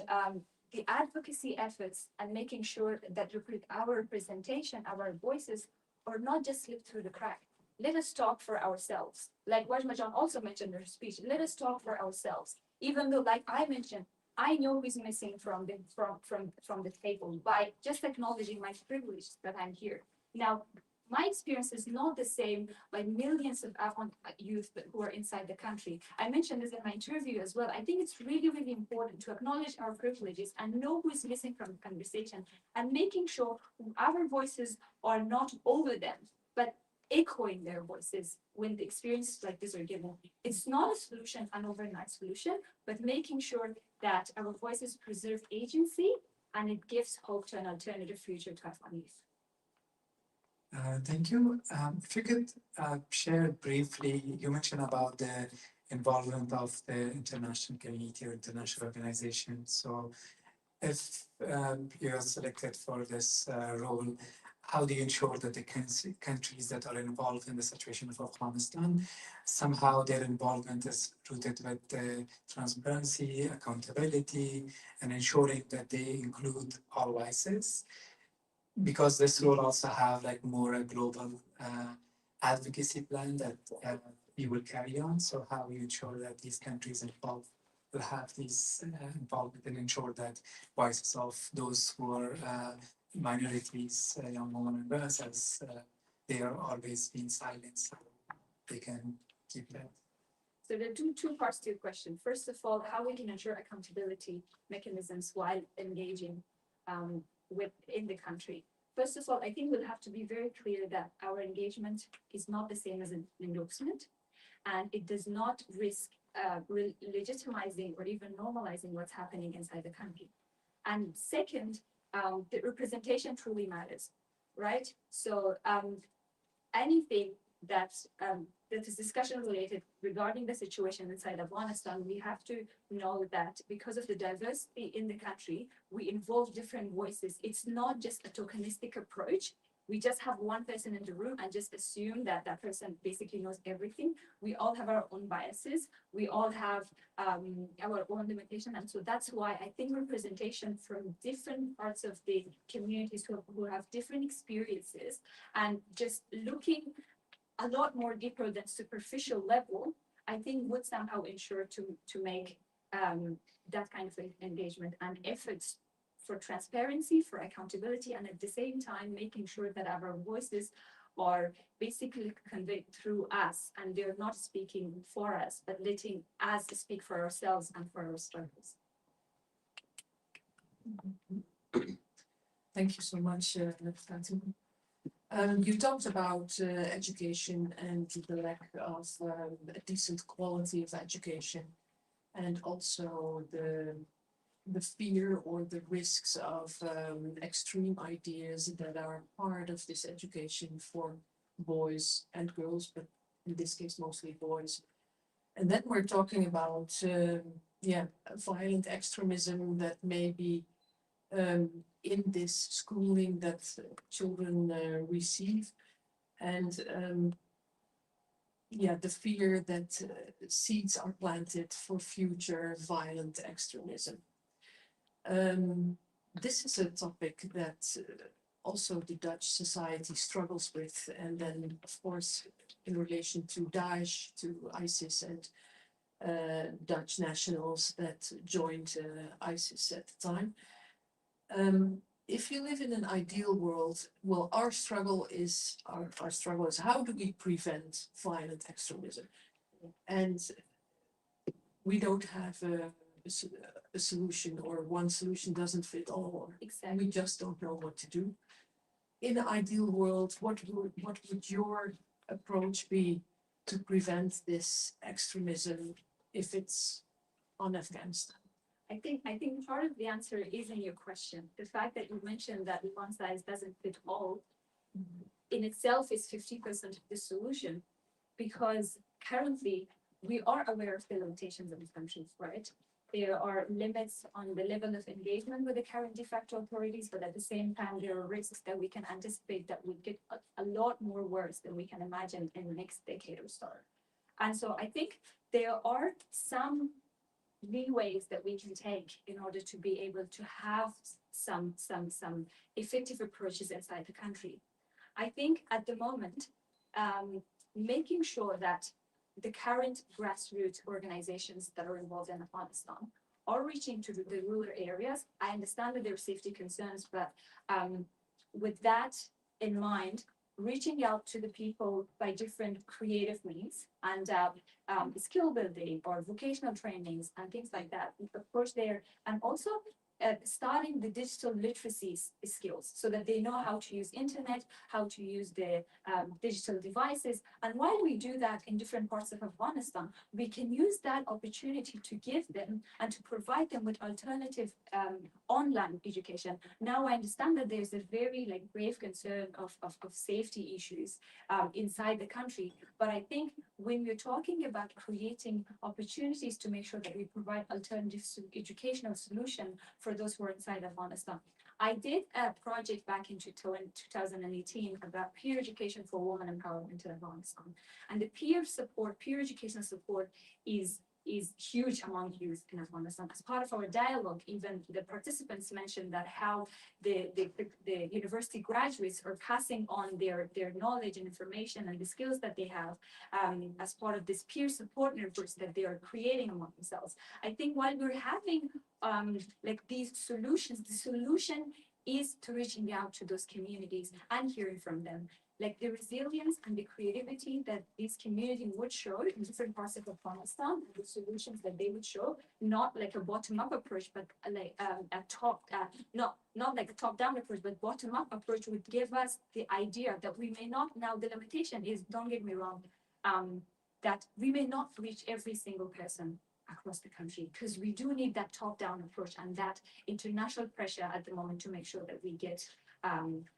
the advocacy efforts and making sure that our representation, our voices are not just slipped through the crack. Let us talk for ourselves. Like Wajmajan also mentioned in her speech, let us talk for ourselves. Even though, like I mentioned, I know who's missing from the table by just acknowledging my privilege that I'm here. Now, my experience is not the same by millions of Afghan youth who are inside the country. I mentioned this in my interview as well. I think it's really, really important to acknowledge our privileges and know who is missing from the conversation, and making sure our voices are not over them, but echoing their voices when the experiences like this are given. It's not a solution, an overnight solution, but making sure that our voices preserve agency and it gives hope to an alternative future to Afghan youth. Thank you. If you could share briefly, you mentioned about the involvement of the international community or international organizations. So if you are selected for this role, how do you ensure that the countries that are involved in the situation of Afghanistan, somehow their involvement is rooted with transparency, accountability, and ensuring that they include all voices? Because this will also have like more a global advocacy plan that you will carry on. So how you ensure that these countries involved will have these involvement and ensure that voices of those who are minorities, young women and girls, as they are always being silenced, so they can keep that. So there are two parts to your question. First of all, how we can ensure accountability mechanisms while engaging within the country. First of all, I think we'll have to be very clear that our engagement is not the same as an endorsement, and it does not risk legitimizing or even normalizing what's happening inside the country. And second, the representation truly matters, right? So anything that is discussion related regarding the situation inside Afghanistan, we have to know that because of the diversity in the country, we involve different voices. It's not just a tokenistic approach. We just have one person in the room and just assume that that person basically knows everything. We all have our own biases. We all have our own limitation. And so that's why I think representation from different parts of the communities who have different experiences and just looking a lot more deeper than superficial level, I think would somehow ensure to make that kind of engagement and efforts for transparency, for accountability, and at the same time making sure that our voices are basically conveyed through us and they're not speaking for us, but letting us speak for ourselves and for our struggles. Thank you so much, Fatima. You talked about education and the lack of a decent quality of education, and also the fear or the risks of extreme ideas that are part of this education for boys and girls, but in this case mostly boys. And then we're talking about violent extremism that may be in this schooling that children receive, and the fear that seeds are planted for future violent extremism. This is a topic that also the Dutch society struggles with, and then of course in relation to Daesh, to ISIS, and Dutch nationals that joined ISIS at the time. If you live in an ideal world, well, our struggle is how do we prevent violent extremism? And we don't have a solution, or one solution doesn't fit all. Exactly. We just don't know what to do. In an ideal world, what would your approach be to prevent this extremism if it's on Afghanistan? I think part of the answer is in your question. The fact that you mentioned that one size doesn't fit all in itself is 50% of the solution, because currently we are aware of the limitations of the countries, right? There are limits on the level of engagement with the current de facto authorities, but at the same time, there are risks that we can anticipate that will get a lot more worse than we can imagine in the next decade or so. And so I think there are some leeways that we can take in order to be able to have some effective approaches inside the country. I think at the moment, making sure that the current grassroots organizations that are involved in Afghanistan are reaching to the rural areas. I understand that there are safety concerns, but with that in mind, reaching out to the people by different creative means and skill building or vocational trainings and things like that, approach there, and also starting the digital literacy skills so that they know how to use internet, how to use the digital devices. And while we do that in different parts of Afghanistan, we can use that opportunity to give them and to provide them with alternative online education. Now I understand that there's a very grave concern of safety issues inside the country, but I think when we're talking about creating opportunities to make sure that we provide alternative educational solution for those who are inside Afghanistan, I did a project back in 2018 about peer education for women empowerment in Afghanistan. And the peer education support is huge among youth in Afghanistan. As part of our dialogue, even the participants mentioned that how the university graduates are passing on their knowledge and information and the skills that they have as part of this peer support networks that they are creating among themselves. I think while we're having like these solutions, the solution is to reaching out to those communities and hearing from them. Like the resilience and the creativity that this community would show in different parts of Afghanistan, the solutions that they would show, not like a bottom-up approach, but like not like a top-down approach, but bottom-up approach would give us the idea that we may not, now the limitation is, don't get me wrong, that we may not reach every single person across the country, because we do need that top-down approach and that international pressure at the moment to make sure that we get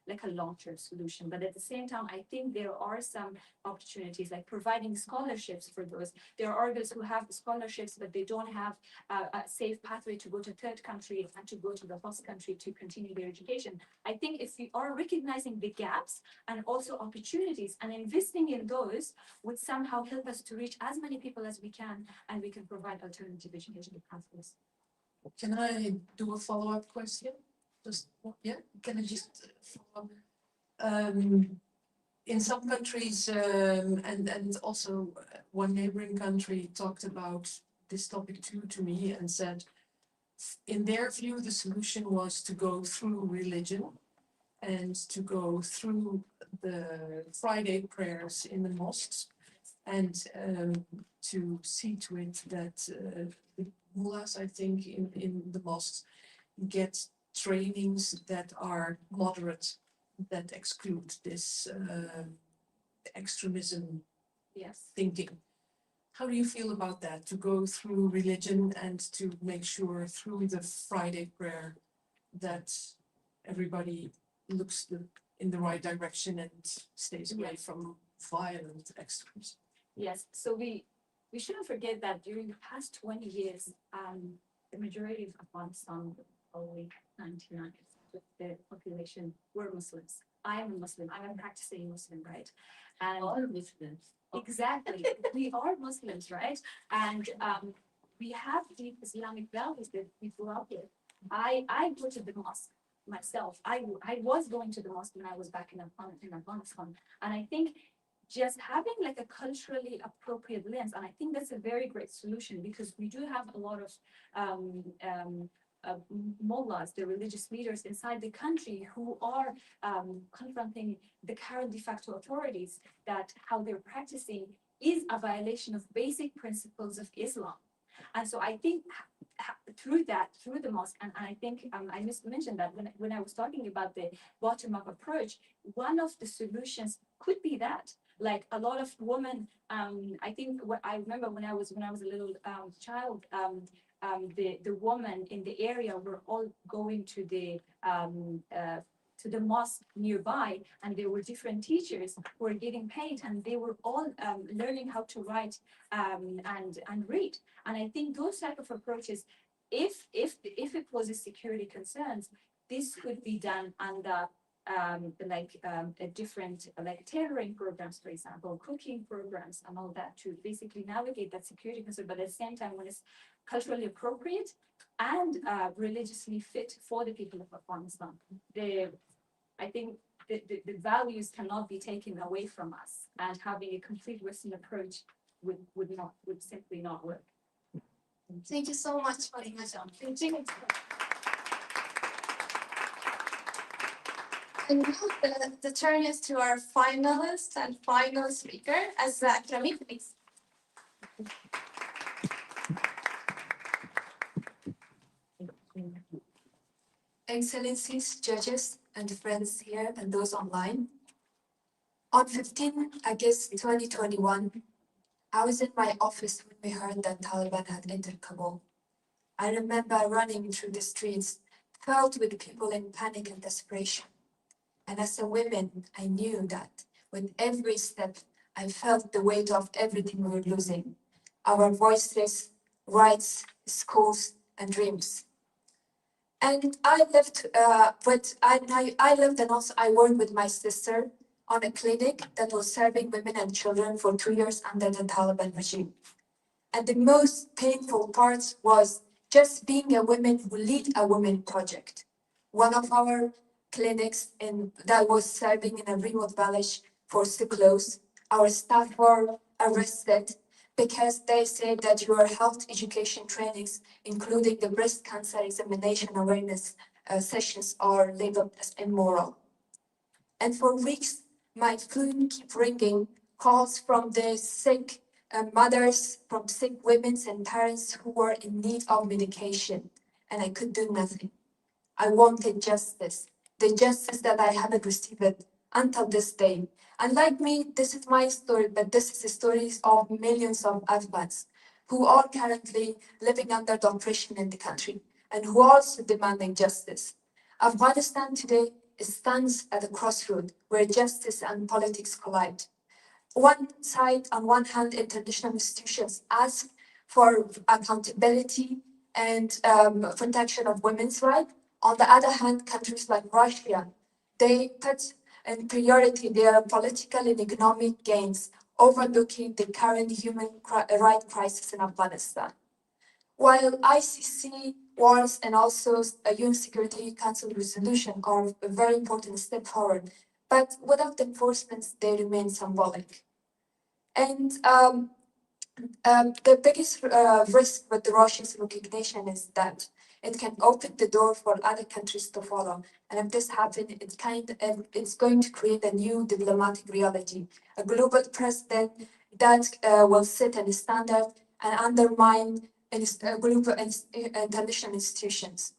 like a long-term solution. But at the same time, I think there are some opportunities like providing scholarships for those. There are girls who have scholarships, but they don't have a safe pathway to go to third country and to go to the host country to continue their education. I think if we are recognizing the gaps and also opportunities and investing in those would somehow help us to reach as many people as we can, and we can provide alternative education pathways. Can I do a follow-up question? Just, yeah, can I just follow up? In some countries, and also one neighboring country talked about this topic too to me and said, in their view, the solution was to go through religion and to go through the Friday prayers in the mosques and to see to it that the mullahs, I think, in the mosques get trainings that are moderate, that exclude this extremism Yes. thinking. How do you feel about that, to go through religion and to make sure through the Friday prayer that everybody looks in the right direction and stays away from violent extremism? Yes, so we shouldn't forget that during the past 20 years, the majority of Afghanistan, probably 99% of the population, were Muslims. I am a Muslim. I'm a practicing Muslim, right? And All Muslims. exactly, we are Muslims, right? And we have deep Islamic values that we grew up with. I go to the mosque myself. I was going to the mosque when I was back in Afghanistan, and I think just having like a culturally appropriate lens, and I think that's a very great solution, because we do have a lot of mullahs, the religious leaders inside the country, who are confronting the current de facto authorities that how they're practicing is a violation of basic principles of Islam. And so I think through the mosque, and I think I mentioned that when I was talking about the bottom-up approach, one of the solutions could be that. Like a lot of women, I think what I remember when I was a little child, the women in the area were all going to the mosque nearby, and there were different teachers who were getting paid, and they were all learning how to write and read. And I think those type of approaches, if it poses security concerns, this could be done under a different like tailoring programs, for example, cooking programs and all that, to basically navigate that security concern, but at the same time when it's culturally appropriate and religiously fit for the people of Afghanistan. I think the values cannot be taken away from us, and having a complete Western approach would simply not work. Thank you so much, Fatima. Thank you. And now the turn is to our finalist and final speaker, Akrami, please. Excellencies, judges, and friends here and those online. On 15 August 2021, I was in my office when we heard that Taliban had entered Kabul. I remember running through the streets, filled with people in panic and desperation. And as a woman, I knew that with every step, I felt the weight of everything we were losing. Our voices, rights, schools, and dreams. And I lived I lived and also I worked with my sister on a clinic that was serving women and children for 2 years under the Taliban regime. And the most painful part was just being a woman who lead a women project. One of our clinics that was serving in a remote village forced to close. Our staff were arrested because they said that your health education trainings, including the breast cancer examination awareness sessions, are labeled as immoral. And for weeks, my phone kept ringing, calls from the sick mothers, from sick women and parents who were in need of medication, and I could do nothing. I wanted justice, the justice that I haven't received until this day. And like me, this is my story, but this is the stories of millions of Afghans who are currently living under the oppression in the country and who are also demanding justice. Afghanistan today stands at a crossroad where justice and politics collide. One side, on one hand, international institutions ask for accountability and protection of women's rights. On the other hand, countries like Russia, they put in priority their political and economic gains, overlooking the current human rights crisis in Afghanistan. While ICC wars and also a UN Security Council resolution are a very important step forward, but without enforcement, they remain symbolic. And the biggest risk with the Russia's recognition is that it can open the door for other countries to follow. And if this happens, it's going to create a new diplomatic reality, a global president that will set a standard and undermine global international institutions.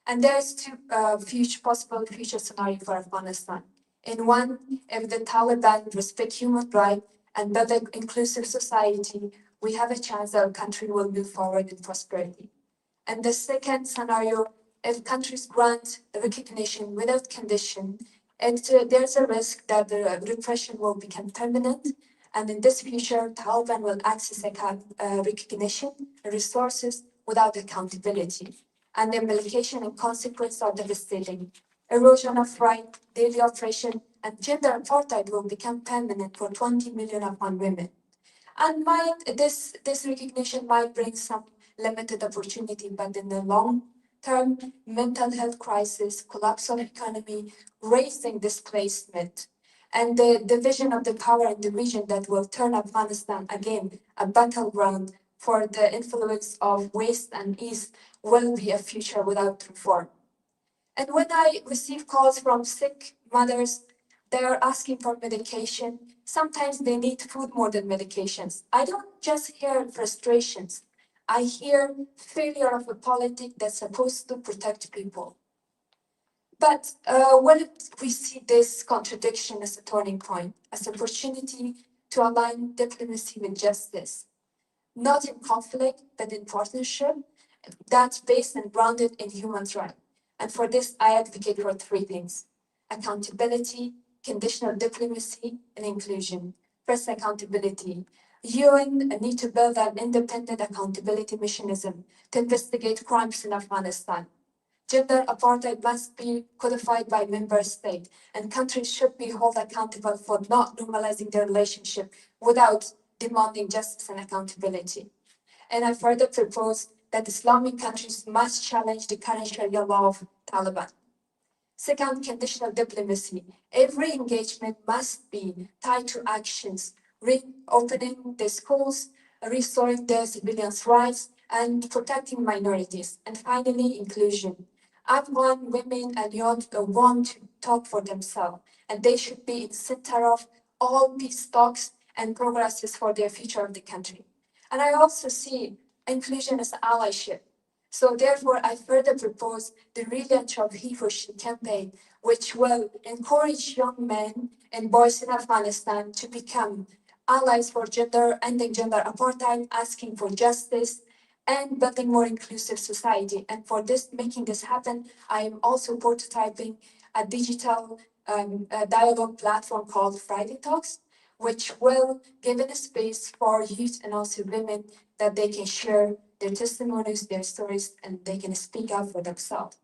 And there's two possible future scenarios for Afghanistan. In one, if the Taliban respect human rights and build an inclusive society, we have a chance that our country will move forward in prosperity. And the second scenario, if countries grant recognition without condition, there's a risk that the repression will become permanent. And in this future, Taliban will access recognition, resources without accountability. And the implication and consequences are devastating. Erosion of rights, daily oppression, and gender apartheid will become permanent for 20 million Afghan women. And this recognition might bring some limited opportunity, but in the long term, mental health crisis, collapse of economy, raising displacement, and the division of the power in the region that will turn Afghanistan again a battleground for the influence of West and East will be a future without reform. And when I receive calls from sick mothers, they are asking for medication. Sometimes they need food more than medications. I don't just hear frustrations. I hear failure of a politic that's supposed to protect people. But when we see this contradiction as a turning point, as an opportunity to align diplomacy with justice, not in conflict, but in partnership, that's based and grounded in human rights. And for this, I advocate for three things: accountability, conditional diplomacy, and inclusion. First, accountability. UN need to build an independent accountability mechanism to investigate crimes in Afghanistan. Gender apartheid must be codified by member state, and countries should be held accountable for not normalizing their relationship without demanding justice and accountability. And I further propose that Islamic countries must challenge the current Sharia law of Taliban. Second, conditional diplomacy. Every engagement must be tied to actions, reopening the schools, restoring the civilians' rights, and protecting minorities. And finally, inclusion. Afghan women and youth want to talk for themselves, and they should be in the center of all peace talks and progresses for their future of the country. And I also see inclusion as allyship. So therefore, I further propose the relaunch of He for She campaign, which will encourage young men and boys in Afghanistan to become allies for ending gender apartheid, asking for justice, and building more inclusive society. And for this, making this happen, I am also prototyping a digital dialogue platform called Friday Talks, which will give a space for youth and also women that they can share their testimonies, their stories, and they can speak up for themselves.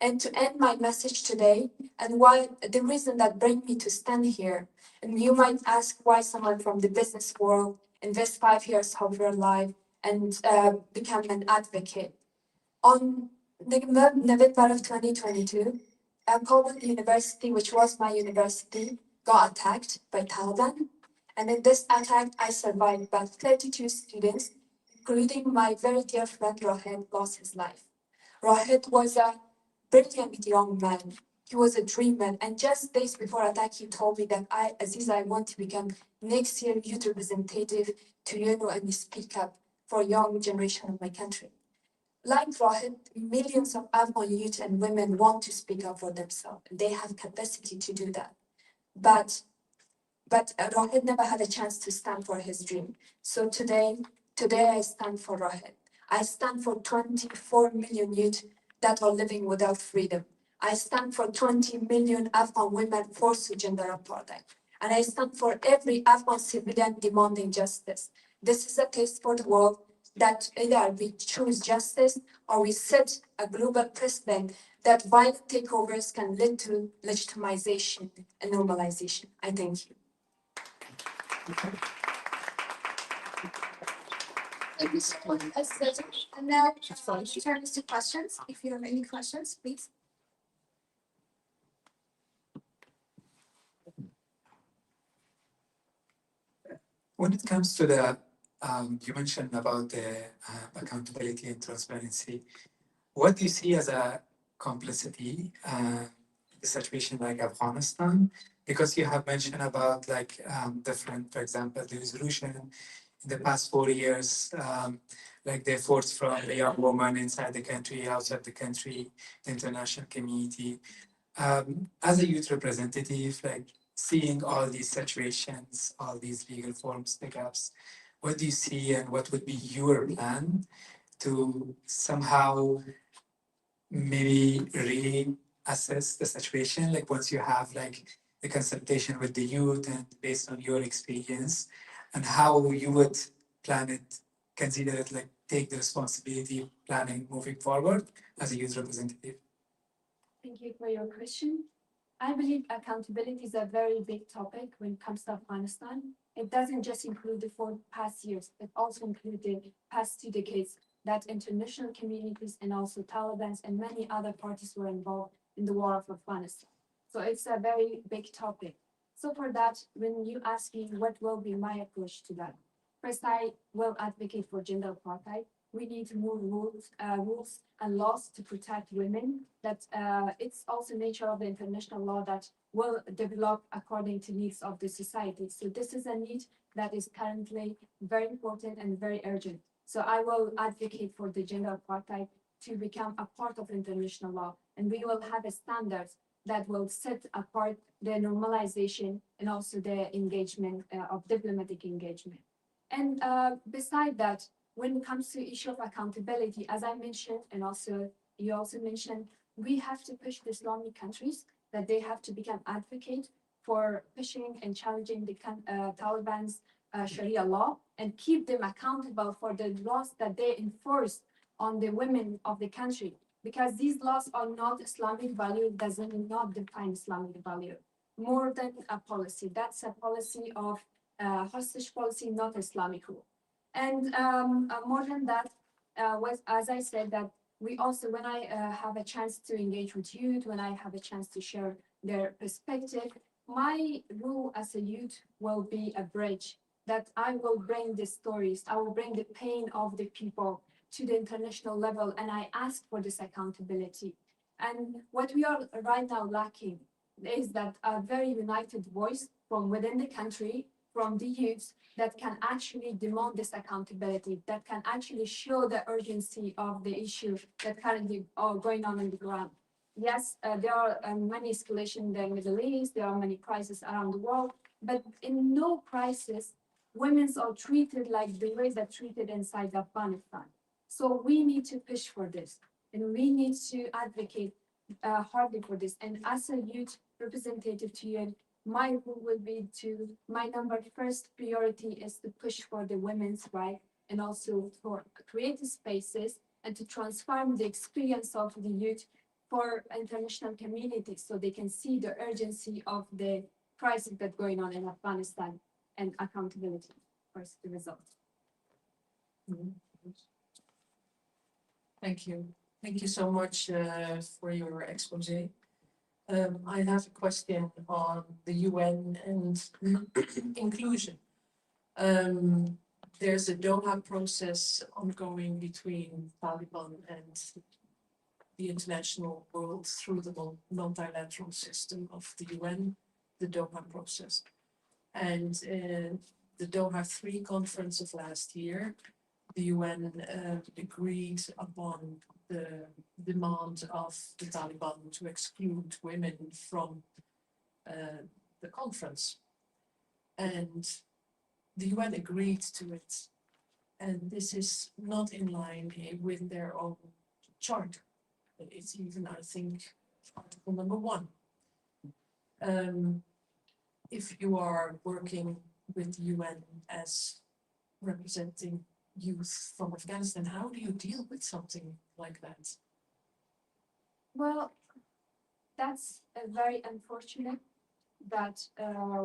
And to end my message today, and why the reason that bring me to stand here, and you might ask why someone from the business world invest 5 years of her life and become an advocate. On November of 2022, Kabul University, which was my university, got attacked by Taliban. And in this attack, I survived, but 32 students, including my very dear friend Rohit, lost his life. Rohit was a brilliant young man. He was a dreamer. And just days before attack, he told me that Aziz, I want to become next year youth representative to UNO and speak up for young generation of my country. Like Rohit, millions of Afghan youth and women want to speak up for themselves. They have capacity to do that. But Rohit never had a chance to stand for his dream. So today I stand for Rohit. I stand for 24 million youth that are living without freedom. I stand for 20 million Afghan women forced to gender apartheid. And I stand for every Afghan civilian demanding justice. This is a test for the world that either we choose justice or we set a global precedent that violent takeovers can lead to legitimization and normalization. I thank you. Thank you so much. And now, turn to questions. If you have any questions, please. When it comes to the, you mentioned about the accountability and transparency. What do you see as a complicity in a situation like Afghanistan? Because you have mentioned about like different, for example, the resolution in the past 4 years, like the efforts from the young woman inside the country, outside the country, the international community. As a youth representative, like seeing all these situations, all these legal forms, the gaps, what do you see and what would be your plan to somehow maybe reassess the situation, like once you have like the consultation with the youth and based on your experience, and how you would plan it, consider it, like take the responsibility planning moving forward as a youth representative? Thank you for your question. I believe accountability is a very big topic when it comes to Afghanistan. It doesn't just include the 4 past years, it also includes the past 2 decades that international communities and also Taliban and many other parties were involved in the war of Afghanistan. So it's a very big topic. So for that, when you ask me what will be my approach to that, first I will advocate for gender apartheid. We need more rules and laws to protect women. That it's also nature of the international law that will develop according to needs of the society. So this is a need that is currently very important and very urgent. So I will advocate for the gender apartheid to become a part of international law, and we will have a standards that will set apart the normalization and also the engagement of diplomatic engagement. And beside that, when it comes to issue of accountability, as I mentioned, and also you also mentioned, we have to push the Islamic countries that they have to become advocate for pushing and challenging the Taliban's Sharia law and keep them accountable for the laws that they enforce on the women of the country. Because these laws are not Islamic value, doesn't not define Islamic value. More than a policy, that's a policy of hostage policy, not Islamic rule. And more than that, as I said, that we also, when I have a chance to engage with youth, when I have a chance to share their perspective, my role as a youth will be a bridge that I will bring the stories, I will bring the pain of the people to the international level, and I ask for this accountability. And what we are right now lacking is that a very united voice from within the country, from the youths, that can actually demand this accountability, that can actually show the urgency of the issue that currently are going on in the ground. Yes, there are many escalations in the Middle East, there are many crises around the world, but in no crisis, women are treated like the way they're treated inside Afghanistan. So we need to push for this, and we need to advocate hardly for this. And as a youth representative to you, my role will be to, my number first priority is to push for the women's right and also for creative spaces and to transform the experience of the youth for international community so they can see the urgency of the crisis that's going on in Afghanistan and accountability for the results. Thank you. Thank you so much for your expose. I have a question on the UN and inclusion. There's a Doha process ongoing between Taliban and the international world through the multilateral system of the UN, the Doha process. And the Doha 3 conference of last year, the UN agreed upon the demand of the Taliban to exclude women from the conference. And the UN agreed to it. And this is not in line with their own charter. It's even, I think, article number 1. If you are working with UN as representing youth from Afghanistan, how do you deal with something like that? Well, that's very unfortunate that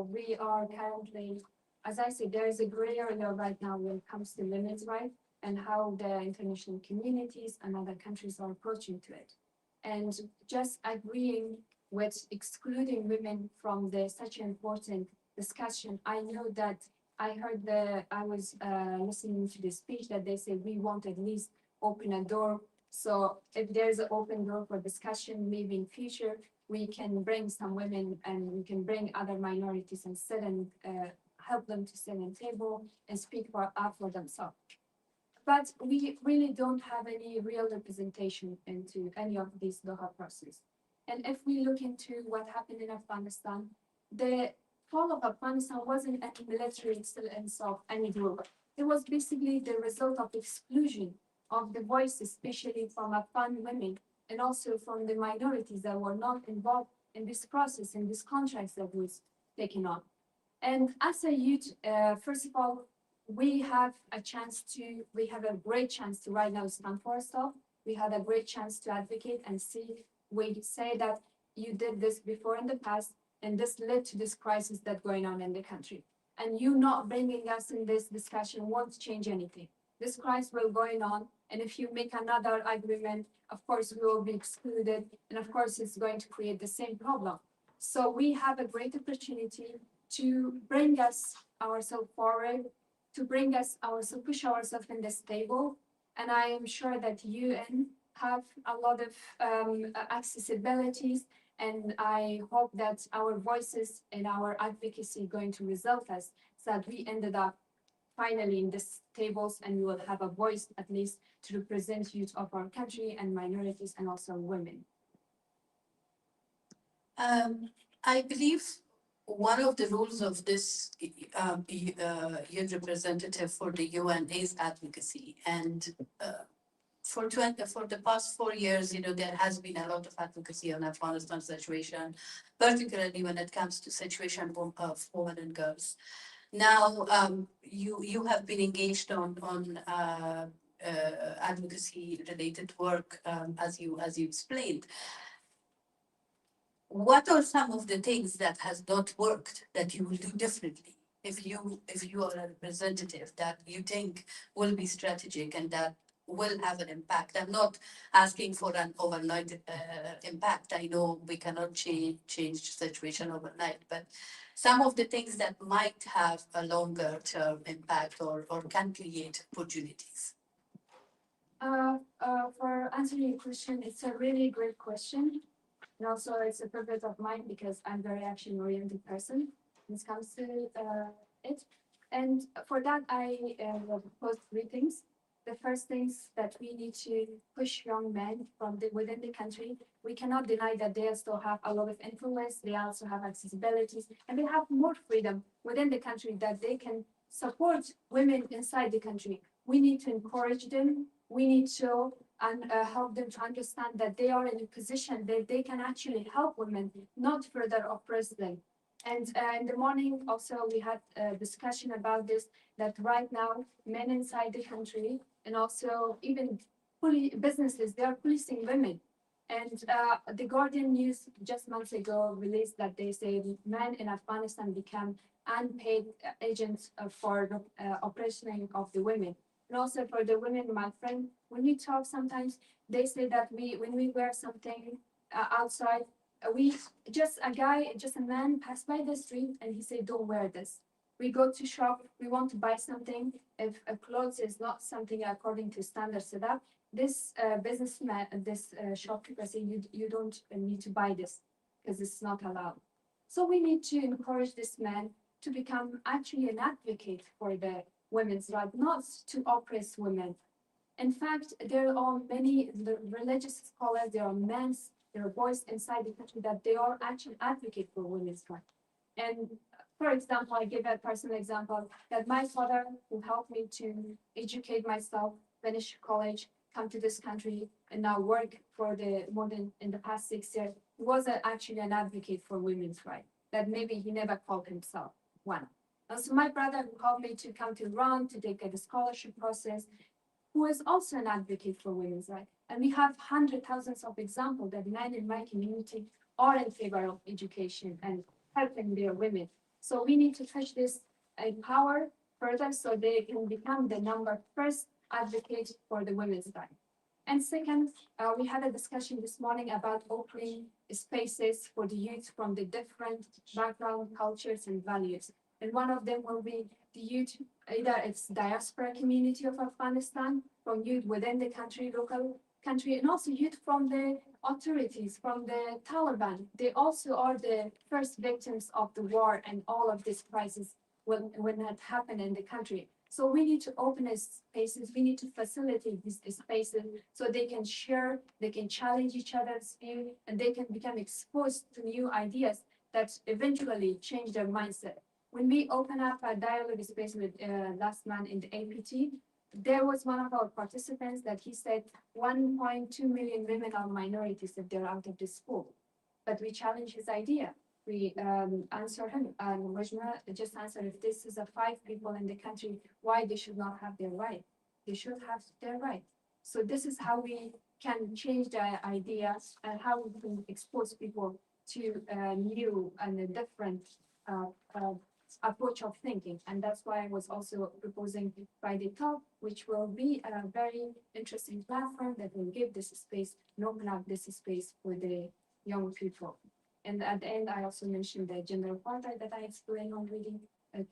we are currently, as I said, there is a gray area right now when it comes to women's rights and how the international communities and other countries are approaching to it. And just agreeing with excluding women from such an important discussion, I know that I was listening to the speech that they say we want at least open a door. So if there's an open door for discussion, maybe in future, we can bring some women and we can bring other minorities and sit and help them to sit at table and speak out for themselves. But we really don't have any real representation into any of these Doha process. And if we look into what happened in Afghanistan, the fall of Afghanistan wasn't any military itself, any group. It was basically the result of exclusion of the voices, especially from Afghan women and also from the minorities that were not involved in this process, in this contracts that was taken on. And as a youth, first of all, we have a great chance to right now stand for ourselves. We had a great chance to advocate and we say that you did this before in the past, and this led to this crisis that's going on in the country. And you not bringing us in this discussion won't change anything. This crisis will going on, and if you make another agreement, of course, we will be excluded, and of course, it's going to create the same problem. So we have a great opportunity to bring us ourselves forward, to bring us ourselves, push ourselves in this table. And I am sure that UN have a lot of accessibilities, and I hope that our voices and our advocacy going to result us so that we ended up finally in these tables and we will have a voice at least to represent youth of our country and minorities and also women. I believe one of the rules of this youth representative for the UN is advocacy. And for the past 4 years, there has been a lot of advocacy on Afghanistan situation, particularly when it comes to situation of women and girls. Now, you have been engaged on advocacy related work, as you explained. What are some of the things that has not worked that you will do differently if you are a representative that you think will be strategic and that will have an impact? I'm not asking for an overnight impact. I know we cannot change situation overnight, but some of the things that might have a longer term impact or can create opportunities. For answering your question, it's a really great question. And also it's a purpose of mine because I'm a very action-oriented person when it comes to it. And for that, I will propose 3 things. The first things that we need to push young men from within the country. We cannot deny that they still have a lot of influence. They also have accessibilities and they have more freedom within the country that they can support women inside the country. We need to encourage them. We need to help them to understand that they are in a position that they can actually help women, not further oppress them. And in the morning also we had a discussion about this, that right now men inside the country and also even businesses, they are policing women. And the Guardian News just months ago released that they say men in Afghanistan become unpaid agents for the oppression of the women. And also for the women, my friend, when we talk sometimes, they say that when we wear something outside, we just a man passed by the street and he said, don't wear this. We go to shop, we want to buy something. If a clothes is not something according to standard setup, this businessman, this shopkeeper say you don't need to buy this because it's not allowed. So we need to encourage this man to become actually an advocate for the women's right, not to oppress women. In fact, there are many religious scholars, there are men, there are boys inside the country that they are actually advocate for women's rights. And for example, I give a personal example that my father, who helped me to educate myself, finish college, come to this country, and now work for the more than in the past 6 years, was actually an advocate for women's rights. That maybe he never called himself one. Also, my brother who helped me to come to Iran to take the scholarship process, who is also an advocate for women's rights. And we have hundreds, thousands of examples that men in my community are in favor of education and helping their women. So we need to push this power further so they can become the number first advocate for the women's rights. And second, we had a discussion this morning about opening spaces for the youth from the different background, cultures, and values. And one of them will be the youth, either it's diaspora community of Afghanistan, from youth within the country, local country, and also youth from the authorities, from the Taliban. They also are the first victims of the war and all of this crisis when that happened in the country. So we need to open spaces, we need to facilitate these spaces so they can share, they can challenge each other's view, and they can become exposed to new ideas that eventually change their mindset. When we open up a dialogue space with last month in the APT, there was one of our participants that he said 1.2 million women are minorities if they're out of the school. But we challenge his idea. We answer him, and Rajma just answered, if this is 5 people in the country, why they should not have their right? They should have their right. So this is how we can change the ideas and how we can expose people to a new and a different approach of thinking. And that's why I was also proposing Friday Talk, which will be a very interesting platform that will give this space and open up this space for the young people. And at the end, I also mentioned the gender apartheid that I explained already,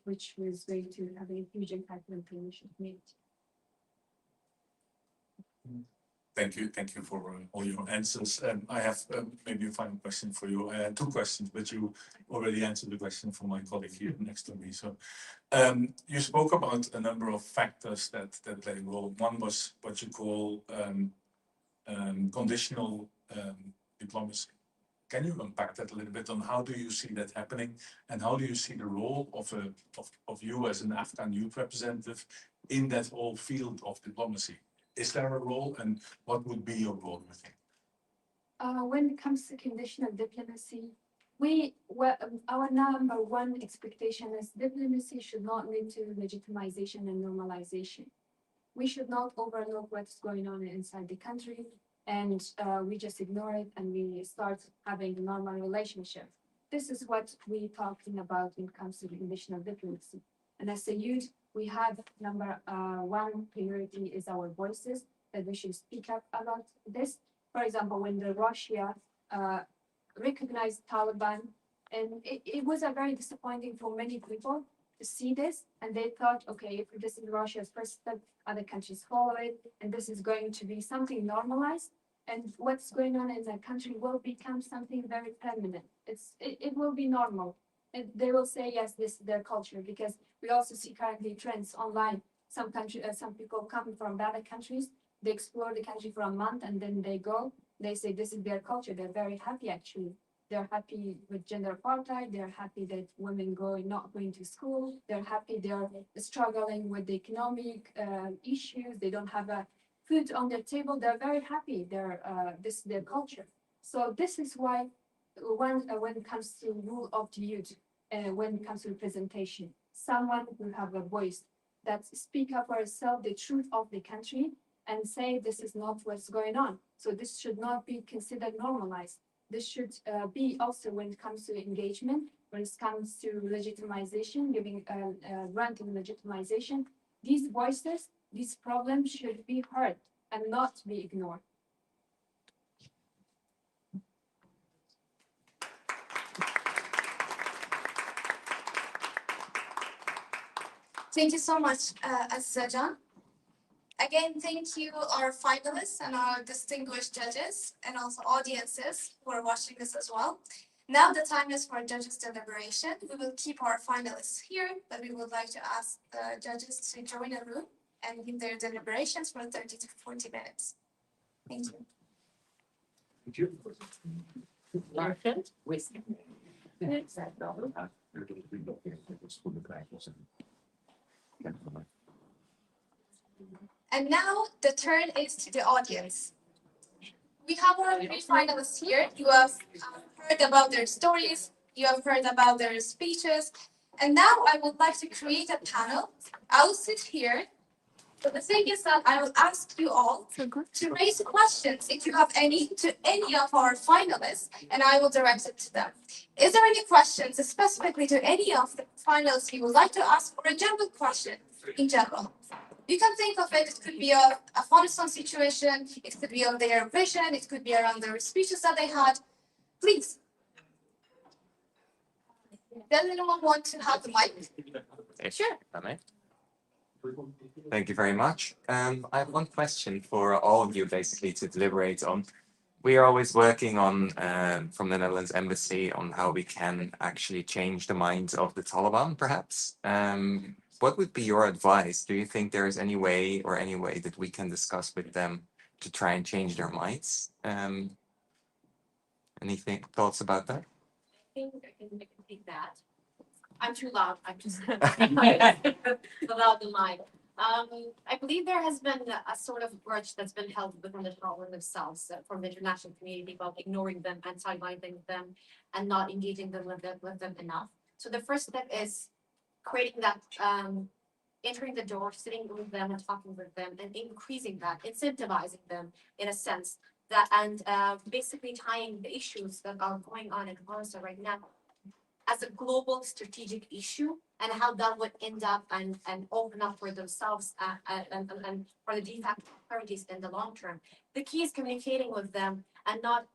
which was going to have a huge impact on the nation community. Thank you for all your answers. I have maybe a final question for you. I had 2 questions, but you already answered the question from my colleague here next to me. So you spoke about a number of factors that play a role. One was what you call conditional diplomacy. Can you unpack that a little bit on how do you see that happening, and how do you see the role of you as an Afghan youth representative in that whole field of diplomacy? Is there a role, and what would be your role, you think? When it comes to conditional diplomacy, our number one expectation is diplomacy should not lead to legitimization and normalization. We should not overlook what's going on inside the country, and we just ignore it and we start having a normal relationship. This is what we're talking about when it comes to conditional diplomacy. And as a youth, we have number one priority is our voices, that we should speak up about this. For example, when the Russia recognized Taliban, and it was a very disappointing for many people to see this, and they thought, okay, if this is Russia's first step, other countries follow it, and this is going to be something normalized, and what's going on in the country will become something very permanent. It will be normal. And they will say, yes, this is their culture, because we also see currently trends online. Some people come from other countries, they explore the country for a month and then they go, they say this is their culture. They're very happy actually. They're happy with gender apartheid. They're happy that women not going to school. They're happy they're struggling with the economic issues. They don't have a food on their table. They're very happy. This is their culture. So this is why when it comes to rule of the youth, when it comes to representation, someone will have a voice that speak up for itself the truth of the country and say this is not what's going on. So this should not be considered normalized. This should be also when it comes to engagement, when it comes to legitimization, giving granting legitimization. These voices, these problems should be heard and not be ignored. Thank you so much, Azzajan. Again, thank you, our finalists and our distinguished judges, and also audiences who are watching this as well. Now the time is for judges' deliberation. We will keep our finalists here, but we would like to ask the judges to join a room and give their deliberations for 30 to 40 minutes. Thank you. Thank you. And now the turn is to the audience. We have our three finalists here. You have heard about their stories, you have heard about their speeches, and now I would like to create a panel. I will sit here, but the thing is that I will ask you all to raise questions, if you have any, to any of our finalists, and I will direct it to them. Is there any questions specifically to any of the finalists you would like to ask, or a general question in general? You can think of it, it could be a Afghanistan situation, it could be on their vision, it could be around their speeches that they had. Please. Does anyone want to have the mic? Sure. Thank you very much. I have one question for all of you basically to deliberate on. We are always working on, from the Netherlands Embassy, on how we can actually change the minds of the Taliban, perhaps. What would be your advice? Do you think there is any way that we can discuss with them to try and change their minds? Anything, thoughts about that? I think I can take that. I'm too loud. I'm just without the mic. I believe there has been a sort of grudge that's been held within the Taliban themselves from the international community about ignoring them and sidelining them and not engaging them with them enough. So the first step is creating that, entering the door, sitting with them and talking with them and increasing that, incentivizing them in a sense that, and basically tying the issues that are going on in Afghanistan right now as a global strategic issue and how that would end up and open up for themselves and for the de facto authorities in the long term. The key is communicating with them and not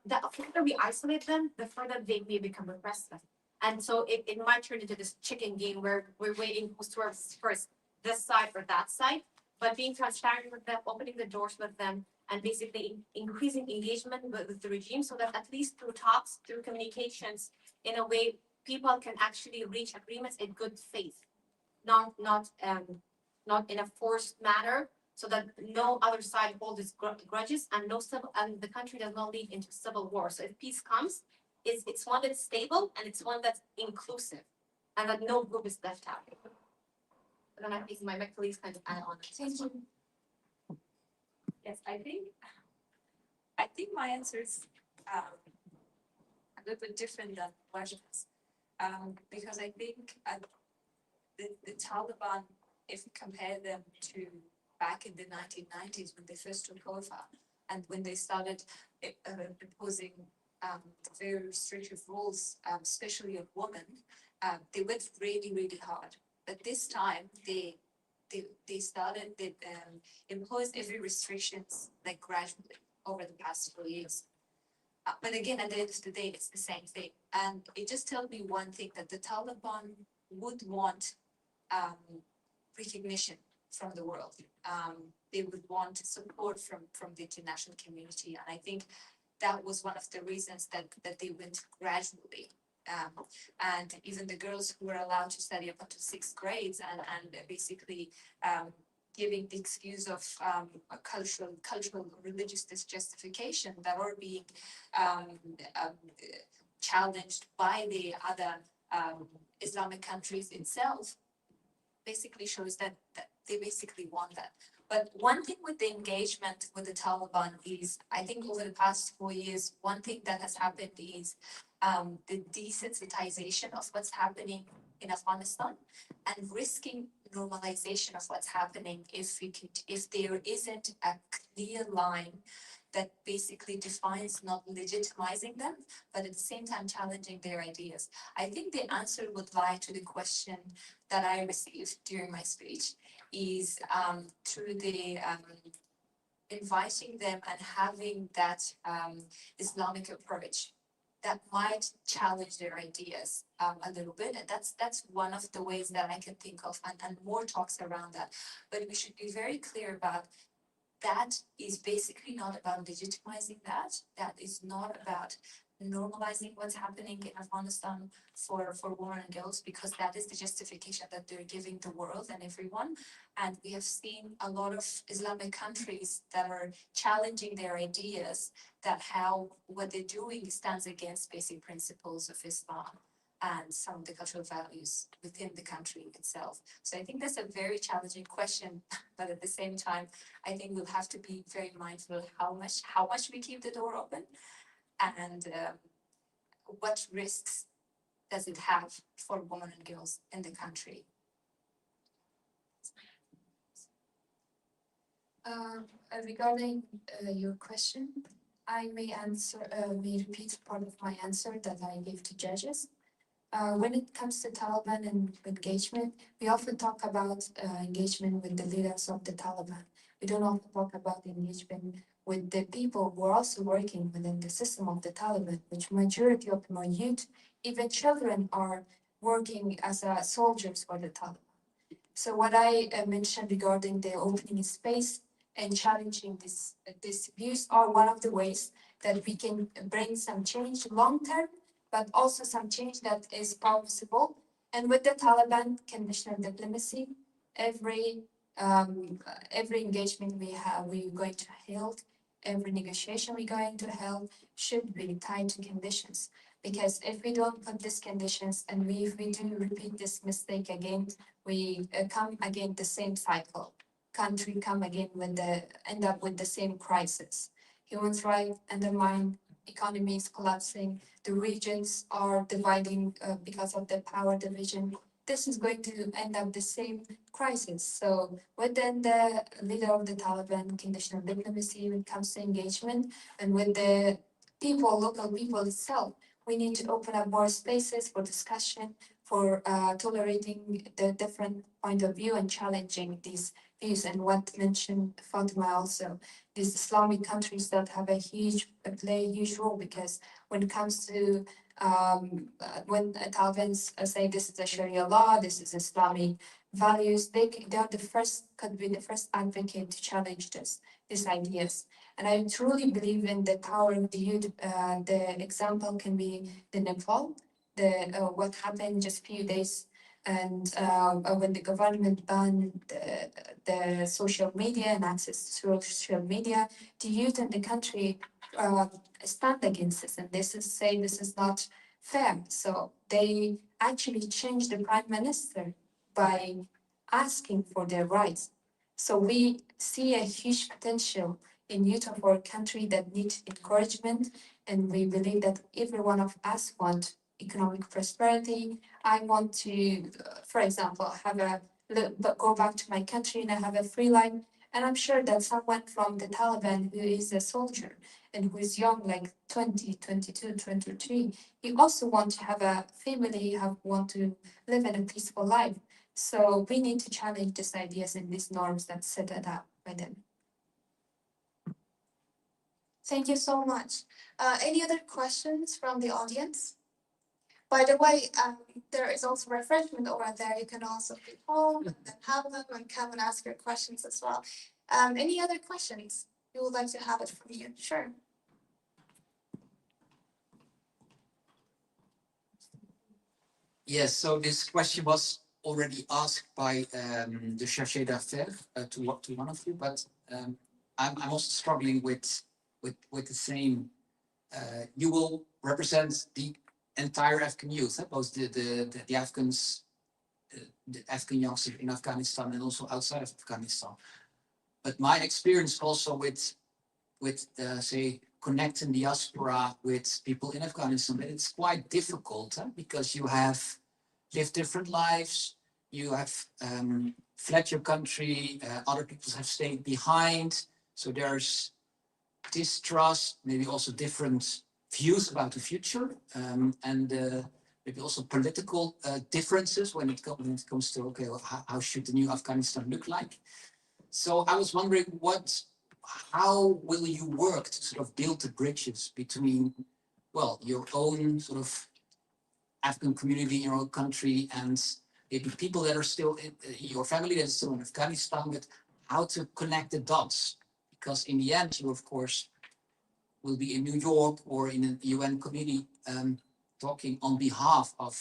that the further we isolate them, the further they may become aggressive. And so it might turn into this chicken game where we're waiting who's towards first, this side or that side, but being transparent with them, opening the doors with them, and basically increasing engagement with the regime so that at least through talks, through communications, in a way, people can actually reach agreements in good faith, not in a forced manner, so that no other side holds grudges and the country does not lead into civil war. So if peace comes, it's one that's stable and it's one that's inclusive, and that no group is left out. And then I think my colleagues kind of add on. Thank you. Yes, I think my answer is a little bit different than Wajid's. Because I think the Taliban, if you compare them to back in the 1990s when they first took over and when they started imposing very restrictive rules, especially on women, they went really, really hard. But this time they imposed every restrictions like gradually over the past 4 years. But again, at the end of the day, it's the same thing. And it just tells me one thing, that the Taliban would want recognition from the world. They would want support from the international community. And I think that was one of the reasons that they went gradually. And even the girls who were allowed to study up until 6th grade and basically giving the excuse of a cultural religious justification that are being challenged by the other Islamic countries itself, basically shows that they basically want that. But one thing with the engagement with the Taliban is, I think over the past 4 years, one thing that has happened is the desensitization of what's happening in Afghanistan and risking normalization of what's happening if there isn't a clear line that basically defines not legitimizing them, but at the same time challenging their ideas? I think the answer would lie to the question that I received during my speech is through the inviting them and having that Islamic approach that might challenge their ideas a little bit. And that's one of the ways that I can think of, and more talks around that. But we should be very clear about that is basically not about legitimizing that. That is not about normalizing what's happening in Afghanistan for women and girls, because that is the justification that they're giving the world and everyone. And we have seen a lot of Islamic countries that are challenging their ideas, that how what they're doing stands against basic principles of Islam and some of the cultural values within the country itself. So I think that's a very challenging question, but at the same time, I think we'll have to be very mindful of how much we keep the door open, and what risks does it have for women and girls in the country. Regarding your question, I may repeat part of my answer that I gave to judges. When it comes to Taliban and engagement, we often talk about engagement with the leaders of the Taliban. We don't often talk about engagement with the people who are also working within the system of the Taliban, which majority of them are youth, even children are working as soldiers for the Taliban. So what I mentioned regarding the opening space and challenging these views are one of the ways that we can bring some change long term, but also some change that is possible. And with the Taliban, conditional diplomacy, every engagement we're going to hold, every negotiation we're going to hold should be tied to conditions. Because if we don't put these conditions and if we do repeat this mistake again, we come again the same cycle. Country come again end up with the same crisis. Human rights undermined, economy is collapsing, the regions are dividing because of the power division. This is going to end up the same crisis. So within the leader of the Taliban, conditional diplomacy when it comes to engagement, and with the people, local people itself, we need to open up more spaces for discussion, for tolerating the different point of view and challenging these views. And what mentioned Fatima also, these Islamic countries that have play a huge role, because when it comes to when Talibans say this is a Sharia law, this is Islamic values, they are could be the first advocate to challenge these ideas. And I truly believe in the power of the youth. The example can be the Nepal, what happened just few days, and when the government banned the social media and access to social media, the youth in the country stand against this, and this is not fair. So they actually changed the prime minister by asking for their rights. So we see a huge potential in youth of our country that need encouragement, and we believe that every one of us want economic prosperity. I want to, for example, go back to my country and I have a free life. And I'm sure that someone from the Taliban who is a soldier and who is young, like 20, 22, 23, he also want to have a family, want to live in a peaceful life. So we need to challenge these ideas and these norms that set it up by them. Thank you so much. Any other questions from the audience? By the way, there is also refreshment over there. You can also be home and then have them and come and ask your questions as well. Any other questions you would like to have it from you? Sure. Yes, so this question was already asked by the chargé d'affaires to one of you, but I'm also struggling with the same. You will represent the entire Afghan youth, both the Afghans, the Afghan youngsters in Afghanistan and also outside of Afghanistan. But my experience also with say connecting diaspora with people in Afghanistan, it's quite difficult because you have lived different lives, you have fled your country, other people have stayed behind, so there's distrust, maybe also different views about the future, and maybe also political differences when it comes to, okay, well, how should the new Afghanistan look like? So I was wondering how will you work to sort of build the bridges between, well, your own sort of Afghan community in your own country and maybe people that are still in your family that is still in Afghanistan, but how to connect the dots? Because in the end, you of course will be in New York or in a UN committee talking on behalf of,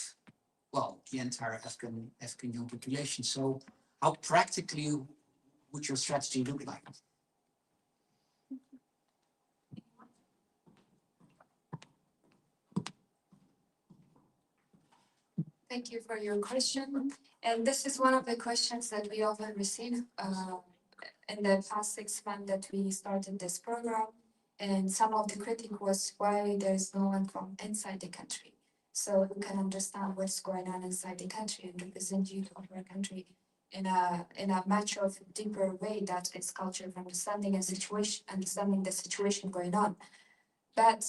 well, the entire Afghan young population. So how practically would your strategy look like? Thank you for your question. And this is one of the questions that we often receive in the past 6 months that we started this program. And some of the critique was why there's no one from inside the country. So who can understand what's going on inside the country and represent you of our country in a much of deeper way that is cultural understanding and situation, understanding the situation going on. But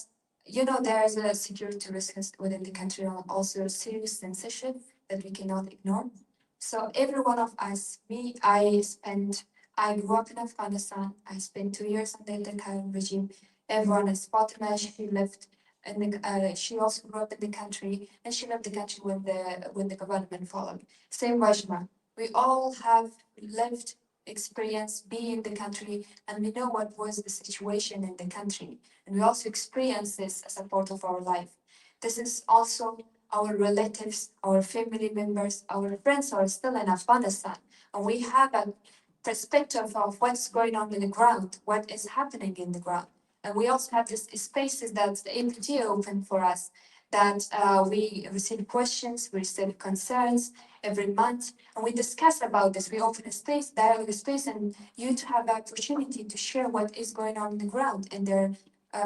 you know, there is a security risk within the country and also a serious censorship that we cannot ignore. So every one of us, I grew up in Afghanistan. I spent 2 years under the current regime. Everyone is Fatima. She lived in the, she also grew up in the country, and she left the country when the government followed. Same Wajma. We all have lived experience being in the country, and we know what was the situation in the country. And we also experience this as a part of our life. This is also our relatives, our family members, our friends are still in Afghanistan. And we have a perspective of what's going on in the ground, what is happening in the ground. And we also have these spaces that the APT open for us, that we receive questions, we receive concerns every month, and we discuss about this. We open a space, dialogue space, and you to have the opportunity to share what is going on the ground and their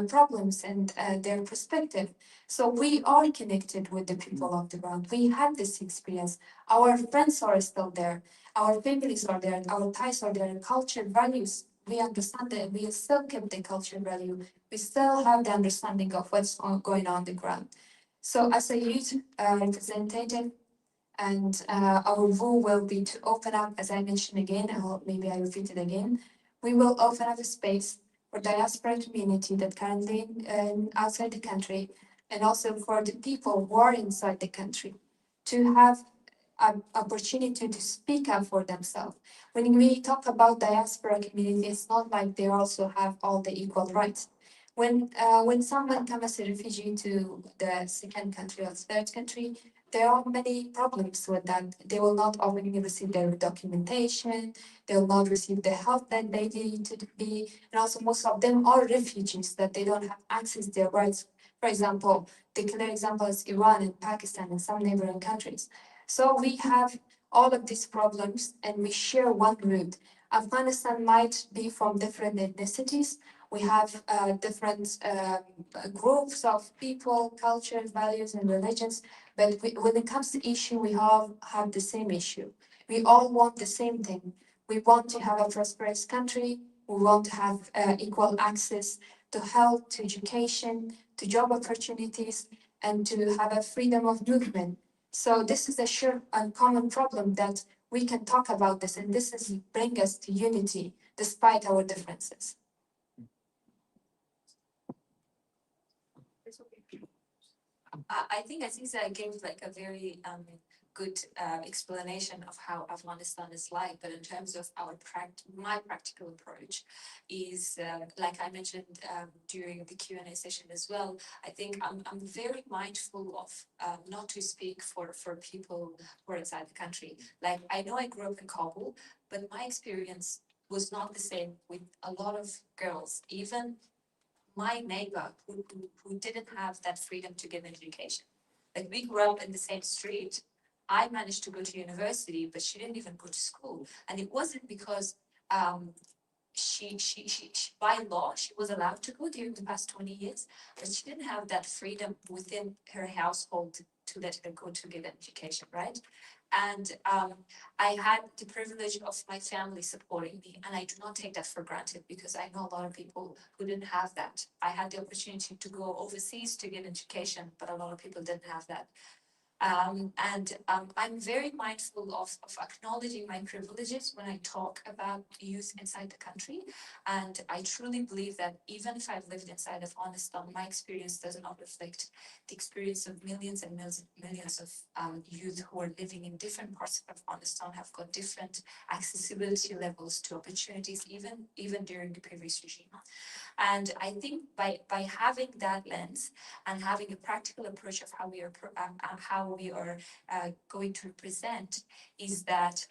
problems and their perspective. So we are connected with the people of the ground. We had this experience. Our friends are still there. Our families are there. Our ties are there. Culture, values. We understand that we still keep the culture value. We still have the understanding of what's going on the ground. So as a youth representative, and our role will be to open up, as I mentioned again, maybe I repeat it again, we will open up a space for diaspora community that currently outside the country, and also for the people who are inside the country, to have an opportunity to speak up for themselves. When we talk about diaspora community, it's not like they also have all the equal rights. When someone comes as a refugee to the second country or third country, there are many problems with that. They will not already receive their documentation, they will not receive the help that they need to be, and also most of them are refugees that they don't have access to their rights. For example, the clear example is Iran and Pakistan and some neighboring countries. So we have all of these problems and we share one root. Afghanistan might be from different ethnicities. We have different groups of people, cultures, values, and religions. But when it comes to issue, we have the same issue. We all want the same thing. We want to have a prosperous country. We want to have equal access to health, to education, to job opportunities, and to have a freedom of movement. So this is a shared and common problem that we can talk about this, and this is bring us to unity despite our differences. I think Aziza gave like a very good explanation of how Afghanistan is like, but in terms of my practical approach is, like I mentioned during the Q&A session as well, I think I'm very mindful of not to speak for people who are inside the country. Like, I know I grew up in Kabul, but my experience was not the same with a lot of girls, even my neighbor who didn't have that freedom to get an education. Like, we grew up in the same street. I managed to go to university, but she didn't even go to school. And it wasn't because she by law she was allowed to go during the past 20 years, but she didn't have that freedom within her household to let her go to get an education, right? And I had the privilege of my family supporting me, and I do not take that for granted because I know a lot of people who didn't have that. I had the opportunity to go overseas to get education, but a lot of people didn't have that. I'm very mindful of acknowledging my privileges when I talk about youth inside the country. And I truly believe that even if I've lived inside of Afghanistan, my experience does not reflect the experience of millions and millions of youth who are living in different parts of Afghanistan, have got different accessibility levels to opportunities, even during the previous regime. And I think by having that lens and having a practical approach of how we are going to represent, is that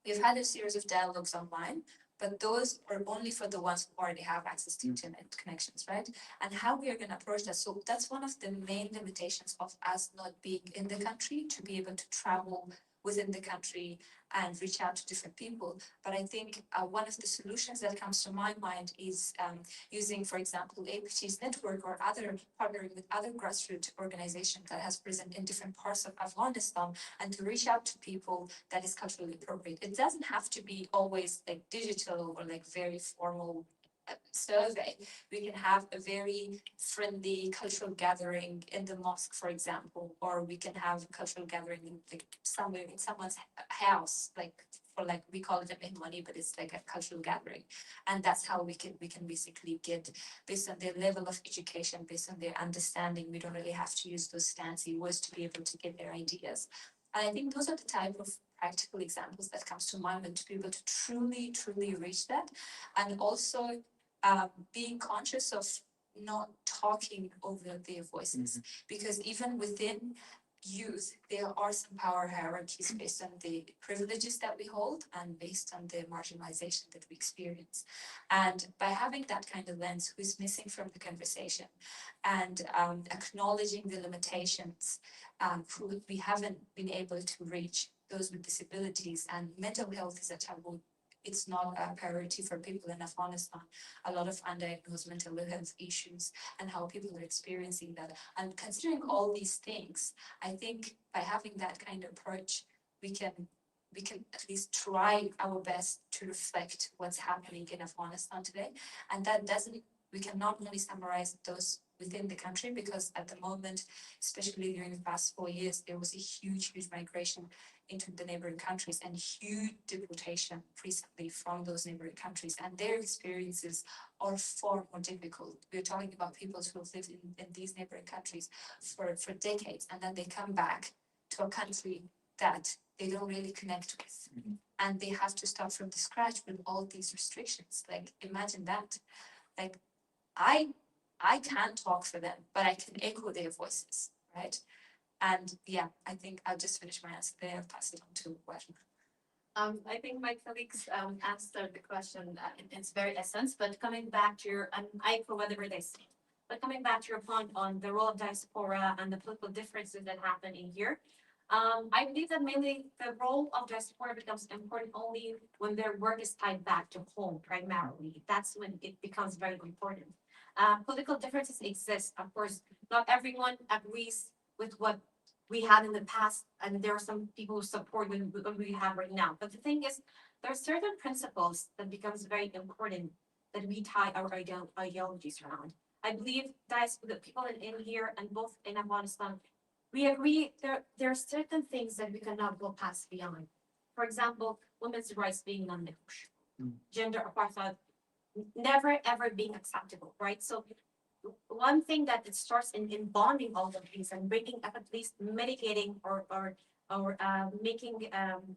we've had a series of dialogues online, but those are only for the ones who already have access to internet connections, right? And how we are going to approach that. So that's one of the main limitations of us not being in the country, to be able to travel within the country and reach out to different people. But I think one of the solutions that comes to my mind is using, for example, APT's network or partnering with other grassroots organizations that has present in different parts of Afghanistan, and to reach out to people that is culturally appropriate. It doesn't have to be always like digital or like very formal survey. We can have a very friendly cultural gathering in the mosque, for example, or we can have a cultural gathering in like somewhere in someone's house, like for like we call it a mehmani, but it's like a cultural gathering. And that's how we can basically get, based on their level of education, based on their understanding. We don't really have to use those fancy words to be able to get their ideas. And I think those are the type of practical examples that comes to mind, and to be able to truly reach that. And also being conscious of not talking over their voices, because even within youth, there are some power hierarchies based on the privileges that we hold and based on the marginalization that we experience. And by having that kind of lens, who's missing from the conversation, and acknowledging the limitations, who we haven't been able to reach, those with disabilities, and mental health is a taboo. It's not a priority for people in Afghanistan. A lot of undiagnosed mental health issues and how people are experiencing that. And considering all these things, I think by having that kind of approach, we can at least try our best to reflect what's happening in Afghanistan today. And that doesn't, we can not only summarize those within the country, because at the moment, especially during the past 4 years, there was a huge migration into the neighboring countries and huge deportation recently from those neighboring countries, and their experiences are far more difficult. We're talking about people who have lived in these neighboring countries for decades, and then they come back to a country that they don't really connect with. And they have to start from the scratch with all these restrictions. Like, imagine that. Like, I can't talk for them, but I can echo their voices, right? And yeah, I think I'll just finish my answer there and pass it on to Wajma. I think my colleagues answered the question in its very essence, but coming back to your, and I echo whatever they say, but coming back to your point on the role of diaspora and the political differences that happen in here, I believe that mainly the role of diaspora becomes important only when their work is tied back to home primarily. That's when it becomes very important. Political differences exist. Of course, not everyone agrees with what we had in the past, and there are some people who support what we have right now. But the thing is, there are certain principles that becomes very important that we tie our ideologies around. I believe the people in here and both in Afghanistan, we agree there are certain things that we cannot go past beyond. For example, women's rights being non-negotiable, gender apartheid never ever being acceptable, right? So one thing that it starts in bonding all of these and bringing up, at least mitigating or making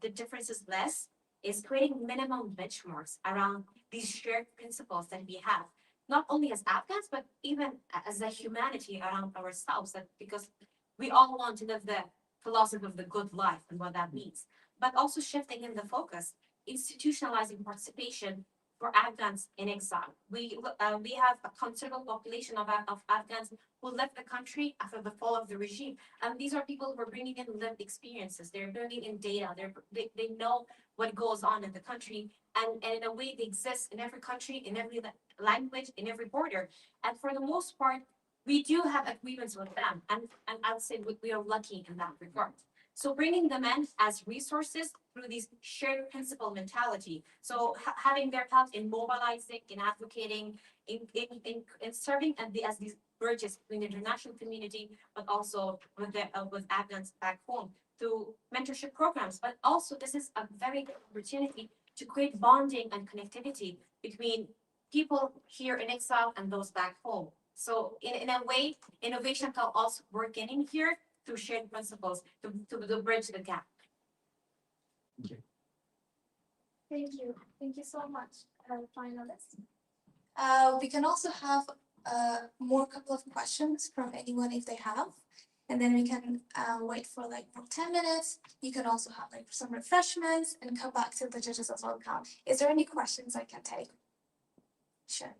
the differences less, is creating minimum benchmarks around these shared principles that we have, not only as Afghans, but even as a humanity around ourselves, that because we all want to live the philosophy of the good life and what that means, but also shifting in the focus, institutionalizing participation for Afghans in exile. We have a considerable population of Afghans who left the country after the fall of the regime. And these are people who are bringing in lived experiences. They're bringing in data. They know what goes on in the country. And in a way, they exist in every country, in every language, in every border. And for the most part, we do have agreements with them. And I would say we are lucky in that regard. So bringing the men as resources through this shared principle mentality. So having their help in mobilizing, in advocating, in serving as these bridges between the international community, but also with Afghans back home through mentorship programs. But also this is a very good opportunity to create bonding and connectivity between people here in exile and those back home. So in a way, innovation can also work in here through shared principles to bridge the gap. Thank you. Thank you so much, finalists. We can also have more couple of questions from anyone if they have. And then we can wait for like 10 minutes. You can also have like some refreshments and come back to the judges as well. Is there any questions I can take? Sure.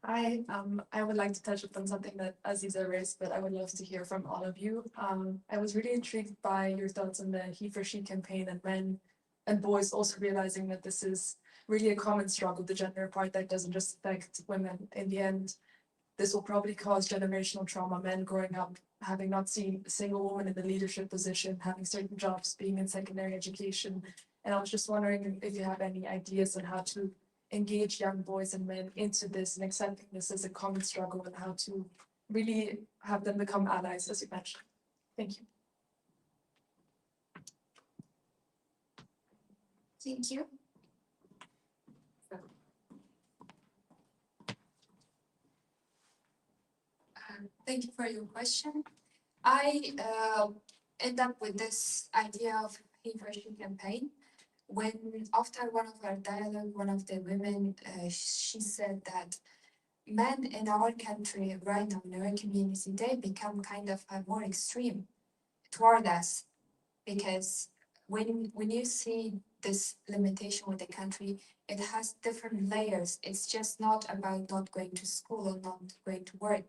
I would like to touch upon something that Aziza raised, but I would love to hear from all of you. I was really intrigued by your thoughts on the He for She campaign and men and boys also realizing that this is really a common struggle, the gender part that doesn't just affect women. In the end, this will probably cause generational trauma, men growing up having not seen a single woman in the leadership position, having certain jobs, being in secondary education. And I was just wondering if you have any ideas on how to engage young boys and men into this and accepting this as a common struggle and how to really have them become allies, as you mentioned. Thank you. Thank you. Thank you for your question. I end up with this idea of He for She campaign when after one of our dialogue, one of the women, she said that men in our country right now in our community, they become kind of more extreme toward us because when you see this limitation with the country, it has different layers. It's just not about not going to school or not going to work.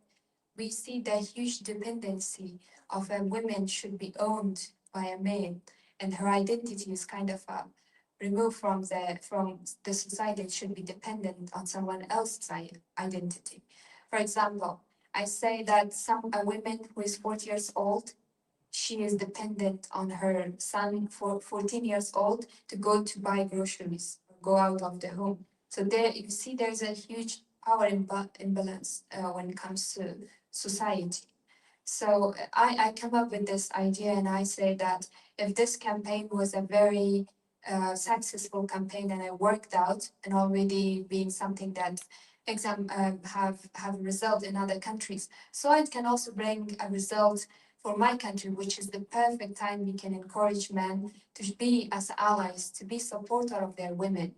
We see the huge dependency of a woman should be owned by a man, and her identity is kind of removed from the society. It should be dependent on someone else's identity. For example, I say that a woman who is 40 years old, she is dependent on her son for 14 years old to go to buy groceries, go out of the home. So there you see there's a huge power imbalance when it comes to society. So I come up with this idea and I say that if this campaign was a very successful campaign and I worked out and already being something that have result in other countries, so it can also bring a result for my country, which is the perfect time we can encourage men to be as allies, to be supporter of their women.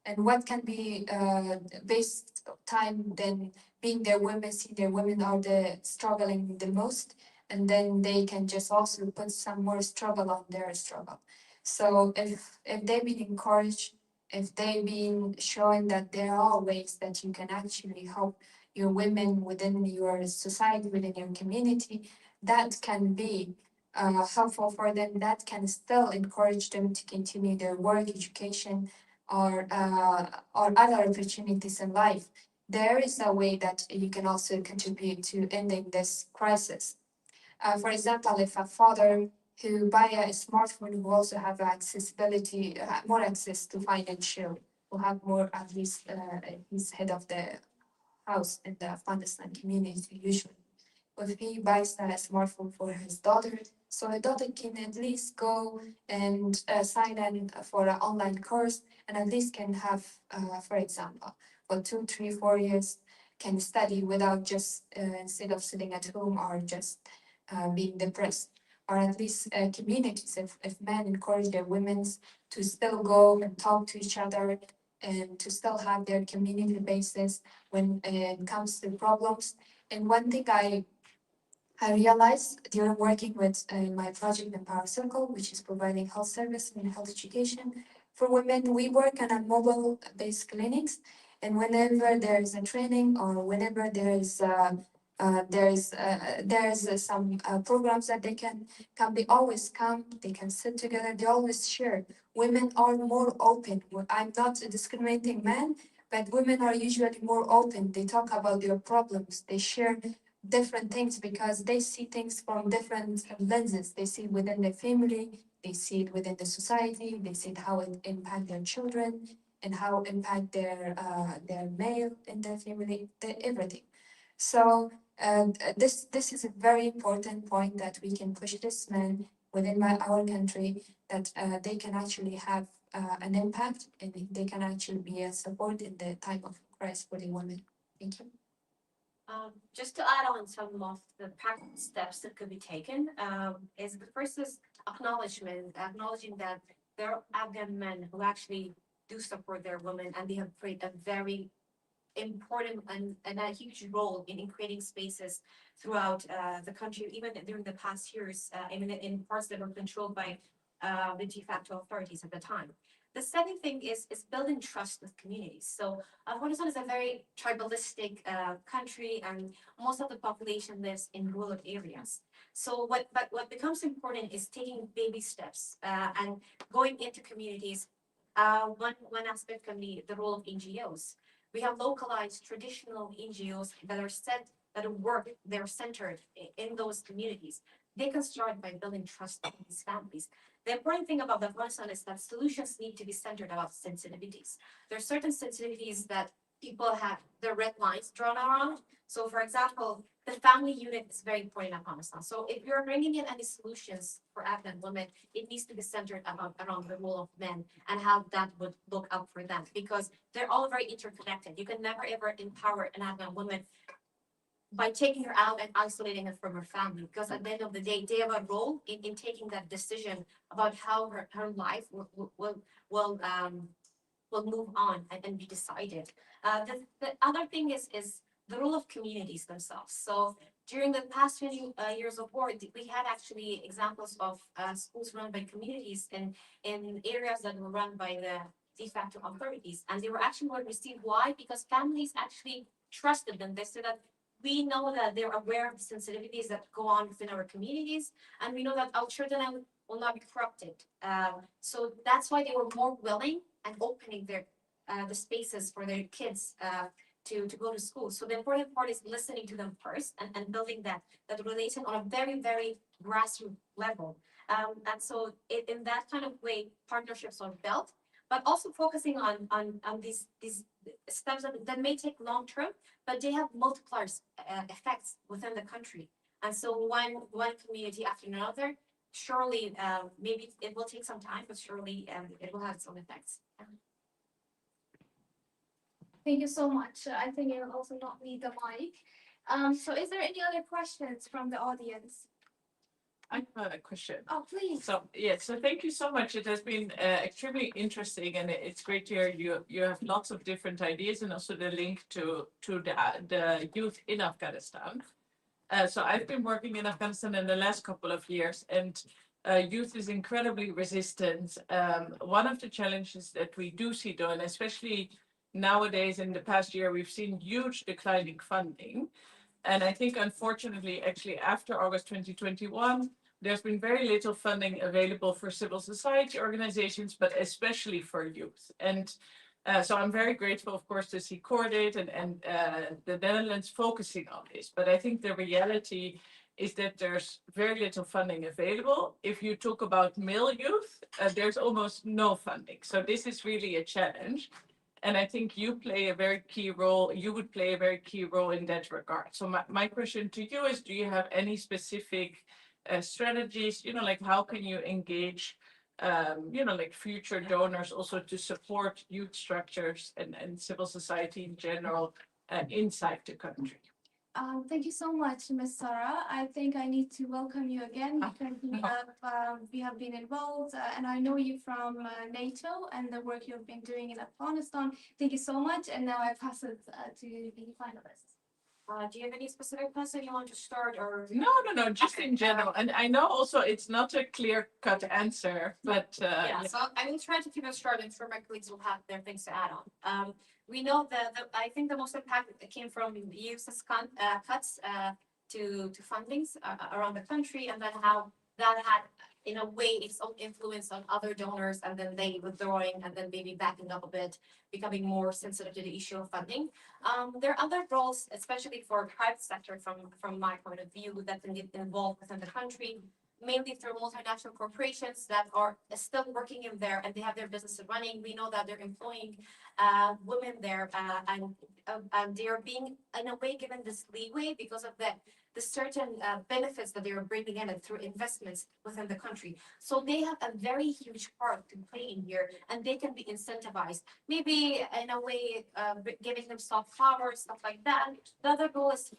And what can be best time than being their women, see their women are the struggling the most, and then they can just also put some more struggle on their struggle. So if they've been encouraged, if they've been showing that there are ways that you can actually help your women within your society, within your community, that can be helpful for them, that can still encourage them to continue their work, education, or other opportunities in life. There is a way that you can also contribute to ending this crisis. For example, if a father who buy a smartphone who also have accessibility, more access to financial, who have more at least he's head of the house in the Afghanistan community usually. If he buys a smartphone for his daughter, so her daughter can at least go and sign in for an online course and at least can have, for example, for 2, 3, 4 years, can study without just instead of sitting at home or just being depressed. Or at least communities, if men encourage their women to still go and talk to each other and to still have their community basis when it comes to problems. And one thing I realized during working with my project in Power Circle, which is providing health service and health education for women, we work on a mobile-based clinics, and whenever there is a training or whenever there is some programs that they can come, they always come, they can sit together, they always share. Women are more open. I'm not discriminating men, but women are usually more open. They talk about their problems. They share different things because they see things from different lenses. They see it within their family, they see it within the society, they see it how it impact their children and how impact their male in their family, everything. So this is a very important point that we can push this man within our country that they can actually have an impact and they can actually be a support in the time of crisis for the women. Thank you. Just to add on some of the practical steps that could be taken, is the first is acknowledging that there are Afghan men who actually do support their women and they have played a very important and a huge role in creating spaces throughout the country, even during the past years, in parts that were controlled by the de facto authorities at the time. The second thing is building trust with communities. So Afghanistan is a very tribalistic country, and most of the population lives in rural areas. So what becomes important is taking baby steps and going into communities. One aspect can be the role of NGOs. We have localized traditional NGOs they're centered in those communities. They can start by building trust with these families. The important thing about Afghanistan is that solutions need to be centered about sensitivities. There are certain sensitivities that people have their red lines drawn around. So for example, the family unit is very important in Afghanistan. So if you're bringing in any solutions for Afghan women, it needs to be centered around the role of men and how that would look out for them, because they're all very interconnected. You can never ever empower an Afghan woman by taking her out and isolating her from her family, because at the end of the day, they have a role in taking that decision about how her life will move on and be decided. The other thing is the role of communities themselves. So during the past 20 years of war, we had actually examples of schools run by communities in areas that were run by the de facto authorities, and they were actually well received. Why? Because families actually trusted them. They said that we know that they're aware of the sensitivities that go on within our communities, and we know that our children will not be corrupted. So that's why they were more willing and opening the spaces for their kids to go to school. So the important part is listening to them first and building that relation on a very, very grassroots level. And so in that kind of way, partnerships are built, but also focusing on these steps that may take long term, but they have multipliers effects within the country. And so one community after another, surely maybe it will take some time, but surely it will have some effects. Thank you so much. I think you'll also not need the mic. So is there any other questions from the audience? I have a question. Oh, please. So thank you so much. It has been extremely interesting, and it's great to hear you have lots of different ideas, and also the link to the youth in Afghanistan. So I've been working in Afghanistan in the last couple of years, and youth is incredibly resistant. One of the challenges that we do see, though, and especially nowadays in the past year, we've seen huge declining funding. And I think, unfortunately, actually after August 2021, there's been very little funding available for civil society organizations, but especially for youth. And so I'm very grateful, of course, to see Cordate and the Netherlands focusing on this. But I think the reality is that there's very little funding available. If you talk about male youth, there's almost no funding. So this is really a challenge. And I think you play a very key role. You would play a very key role in that regard. So my question to you is, do you have any specific strategies, like how can you engage, like future donors also to support youth structures and civil society in general inside the country? Thank you so much, Ms. Sarah. I think I need to welcome you again because we have been involved, and I know you from NATO and the work you've been doing in Afghanistan. Thank you so much, and now I pass it to the finalists. Do you have any specific question you want to start, or No, just in general. And I know also it's not a clear-cut answer, but yeah. So I will try to keep it short, and sure my colleagues will have their things to add on. We know that I think the most impact came from the US's cuts to fundings around the country, and then how that had in a way its own influence on other donors, and then they withdrawing and then maybe backing up a bit, becoming more sensitive to the issue of funding. There are other roles, especially for private sector from my point of view, that can get involved within the country, mainly through multinational corporations that are still working in there and they have their businesses running. We know that they're employing women there, and they are being in a way given this leeway because of the certain benefits that they are bringing in and through investments within the country. So they have a very huge part to play in here, and they can be incentivized, maybe in a way giving them soft power, stuff like that. The other goal is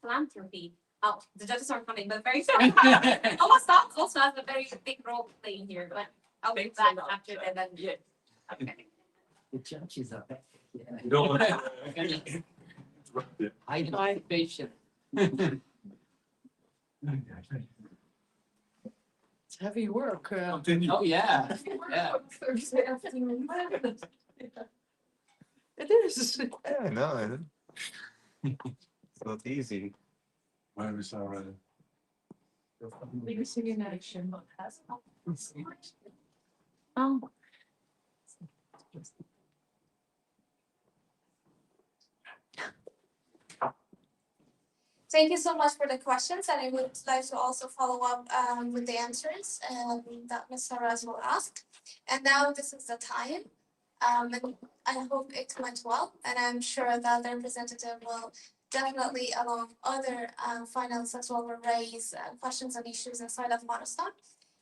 philanthropy. Oh, the judges aren't coming, but very sorry. Also has a very big role to play in here, but I'll be back after that. Then. Yeah. Okay. The judges are back. You don't want I patient. It's heavy work. Continue. Oh, yeah. Heavy work Yeah. on Thursday afternoon. It is. Yeah, I know. It's not easy. Where is our Legacy in action. Oh. Thank you so much for the questions, and I would like to also follow up with the answers that Ms. Saraz will ask. And now this is the time, and I hope it went well, and I'm sure that the representative will definitely, along other finalists as well, will raise questions and issues inside Afghanistan.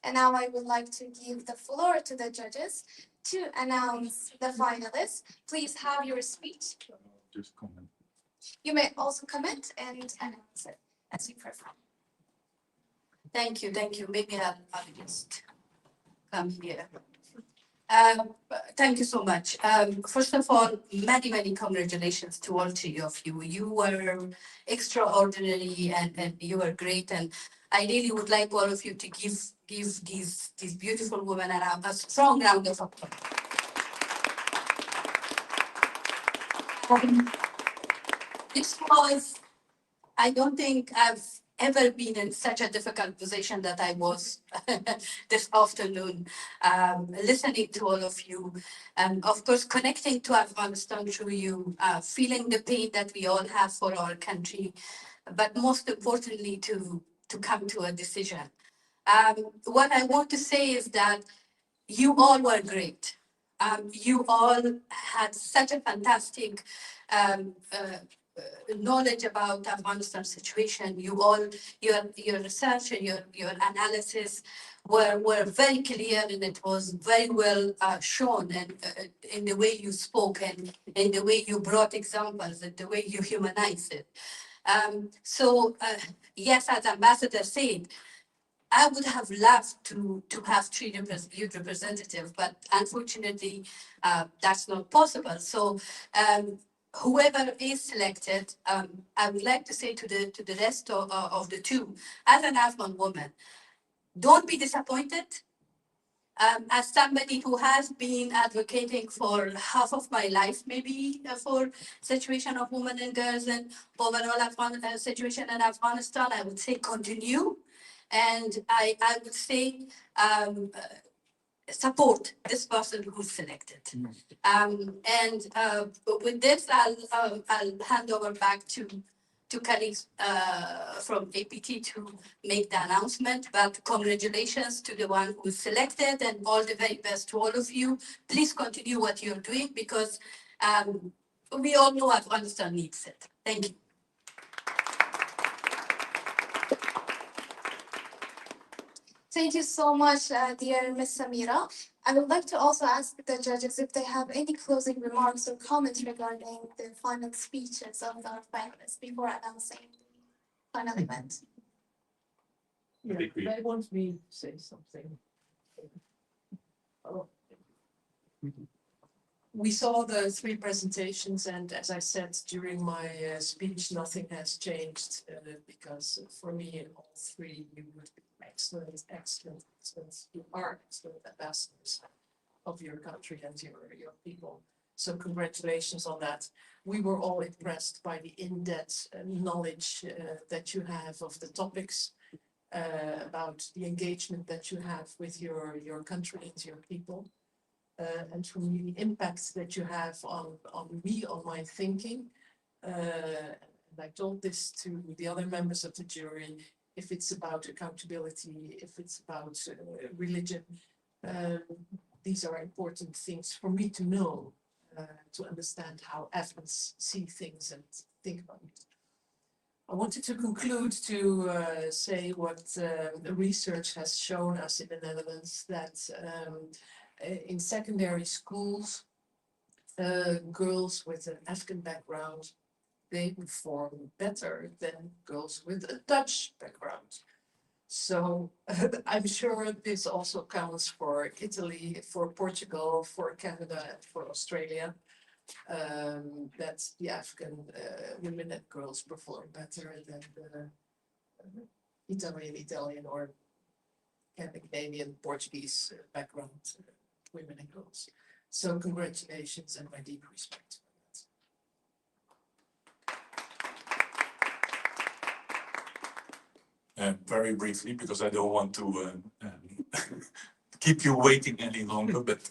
And now I would like to give the floor to the judges to announce the finalists. Please have your speech. just comment? You may also comment and announce it as you prefer. Thank you. Maybe I'll just come here. Thank you so much. First of all, many congratulations to all three of you. You were extraordinary and you were great. And I really would like all of you to give these beautiful women a strong round of applause. This was, I don't think I've ever been in such a difficult position that I was this afternoon, listening to all of you, and of course connecting to Afghanistan through you, feeling the pain that we all have for our country, but most importantly to come to a decision. What I want to say is that you all were great. You all had such a fantastic knowledge about Afghanistan situation. You all, your research and your analysis were very clear, and it was very well shown, and in the way you spoke and in the way you brought examples and the way you humanized it. Yes, as Ambassador said, I would have loved to have three youth representatives, but unfortunately, that's not possible. So whoever is selected, I would like to say to the rest of the two, as an Afghan woman, don't be disappointed. As somebody who has been advocating for half of my life, maybe for situation of women and girls and overall situation in Afghanistan, I would say continue. And I would say support this person who's selected. With this, I'll hand over back to colleagues from APT to make the announcement. But congratulations to the one who's selected, and all the very best to all of you. Please continue what you're doing, because we all know Afghanistan needs it. Thank you. Thank you so much, dear Ms. Samira. I would like to also ask the judges if they have any closing remarks or comments regarding the final speeches of our finalists before announcing the final event. Yeah, they want me to say something. Oh. We saw the three presentations, and as I said during my speech, nothing has changed because for me, all three, you would be excellent. You are excellent ambassadors of your country and your people. So congratulations on that. We were all impressed by the in-depth knowledge that you have of the topics. about the engagement that you have with your country and your people. And for me, the impact that you have on me, on my thinking. And I told this to the other members of the jury, if it's about accountability, if it's about religion, these are important things for me to know, to understand how Afghans see things and think about it. I wanted to conclude to say what the research has shown us in the Netherlands, that in secondary schools, girls with an Afghan background, they perform better than girls with a Dutch background. So I'm sure this also counts for Italy, for Portugal, for Canada, and for Australia, that the Afghan women and girls perform better than the Italian or Canadian, Portuguese background women and girls. So congratulations and my deep respect. Very briefly, because I don't want to keep you waiting any longer, but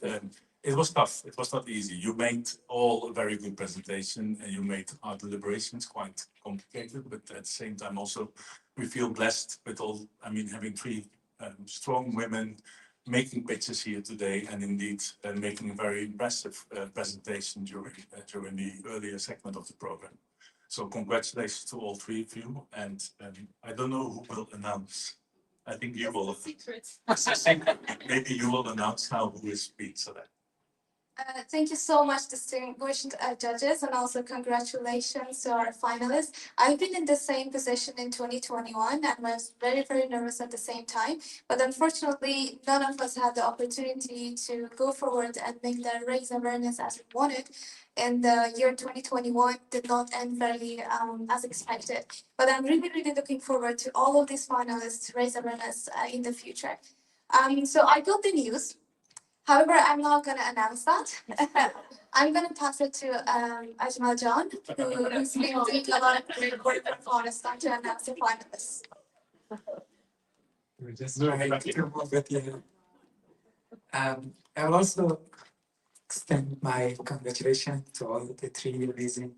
it was tough. It was not easy. You made all a very good presentation and you made our deliberations quite complicated, but at the same time also we feel blessed with all, I mean, having three strong women making pitches here today and indeed making a very impressive presentation during the earlier segment of the program. So congratulations to all three of you, and I don't know who will announce. I think you will. Maybe you will announce now who is pizza then. Thank you so much, distinguished judges, and also congratulations to our finalists. I've been in the same position in 2021 and was very, very nervous at the same time. But unfortunately, none of us had the opportunity to go forward and make the raise awareness as we wanted. And the year 2021 did not end very as expected. But I'm really, really looking forward to all of these finalists raise awareness in the future. So I got the news. However, I'm not going to announce that. I'm going to pass it to Ajmal John, who's been doing a lot of great work with Afghanistan to announce the finalists. We're just trying to move it here. I will also extend my congratulations to all the three amazing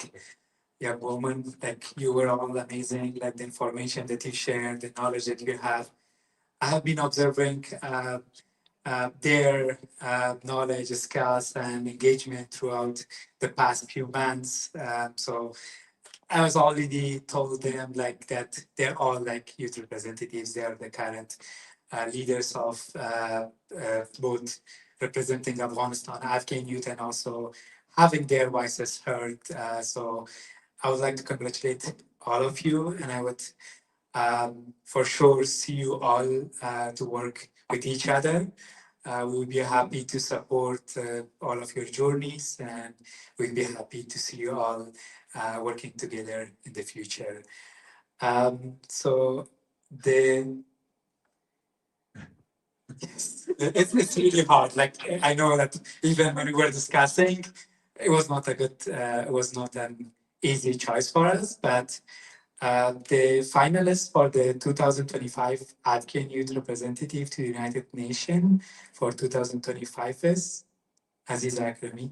young women. Like, you were all amazing, like the information that you shared, the knowledge that you have. I have been observing their knowledge, skills, and engagement throughout the past few months. So I was already told them like that they're all like youth representatives. They are the current leaders of both representing Afghanistan, Afghan youth, and also having their voices heard. So I would like to congratulate all of you, and I would for sure see you all to work with each other. We would be happy to support all of your journeys, and we'd be happy to see you all working together in the future. So the yes, it's really hard. Like, I know that even when we were discussing, it was not a good, it was not an easy choice for us, but the finalists for the 2025 Afghan Youth Representative to the United Nations for 2025 is Aziza Akrami.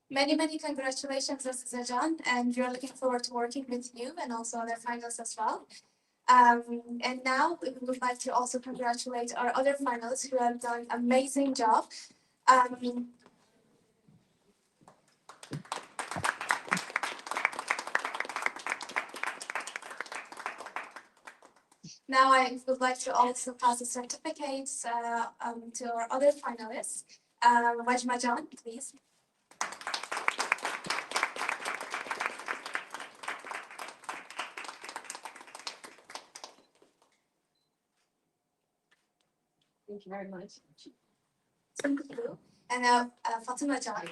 Many, many congratulations, Aziza John, and we're looking forward to working with you and also other finalists as well. And now we would like to also congratulate our other finalists who have done an amazing job. Now I would like to also pass the certificates to our other finalists. Wajma John, please. Thank you very much. Thank you. And Fatima John.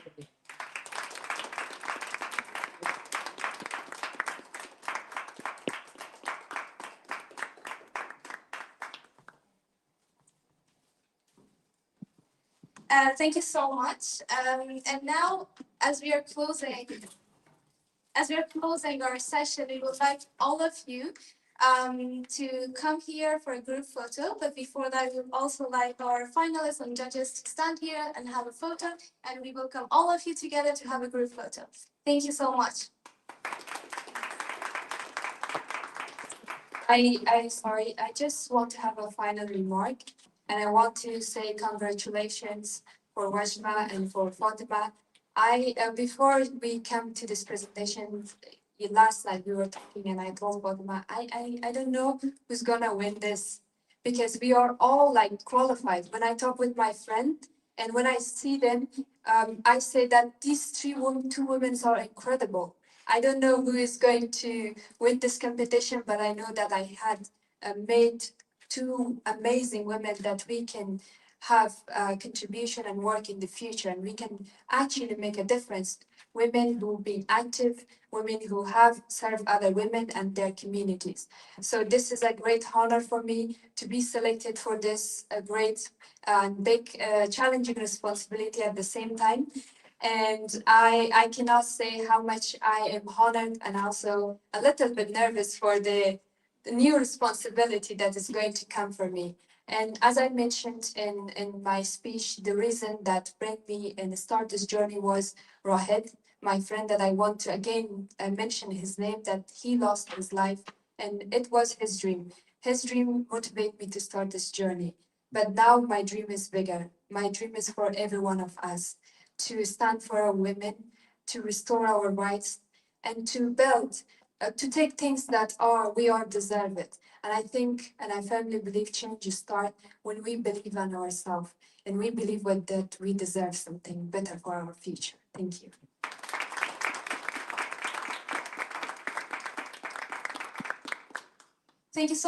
Thank you so much. And now, as we are closing our session, we would like all of you to come here for a group photo. But before that, we would also like our finalists and judges to stand here and have a photo. And we welcome all of you together to have a group photo. Thank you so much. I just want to have a final remark, and I want to say congratulations for Wajma and for Fatima. Before we come to this presentation, last night we were talking, and I told Fatima, I don't know who's gonna win this, because we are all like qualified. When I talk with my friend and when I see them, I say that these two women are incredible. I don't know who is going to win this competition, but I know that I had made two amazing women that we can have contribution and work in the future, and we can actually make a difference. Women who be active, women who have served other women and their communities. So this is a great honor for me to be selected for this great and big challenging responsibility at the same time. And I cannot say how much I am honored and also a little bit nervous for the new responsibility that is going to come for me. And as I mentioned in my speech, the reason that brought me and start this journey was Rohit, my friend that I want to again mention his name, that he lost his life and it was his dream. His dream motivated me to start this journey. But now my dream is bigger. My dream is for every one of us to stand for our women, to restore our rights, and to build, to take things that we are deserve it. And I think, and I firmly believe change starts when we believe in ourselves and we believe that we deserve something better for our future. Thank you. Thank you so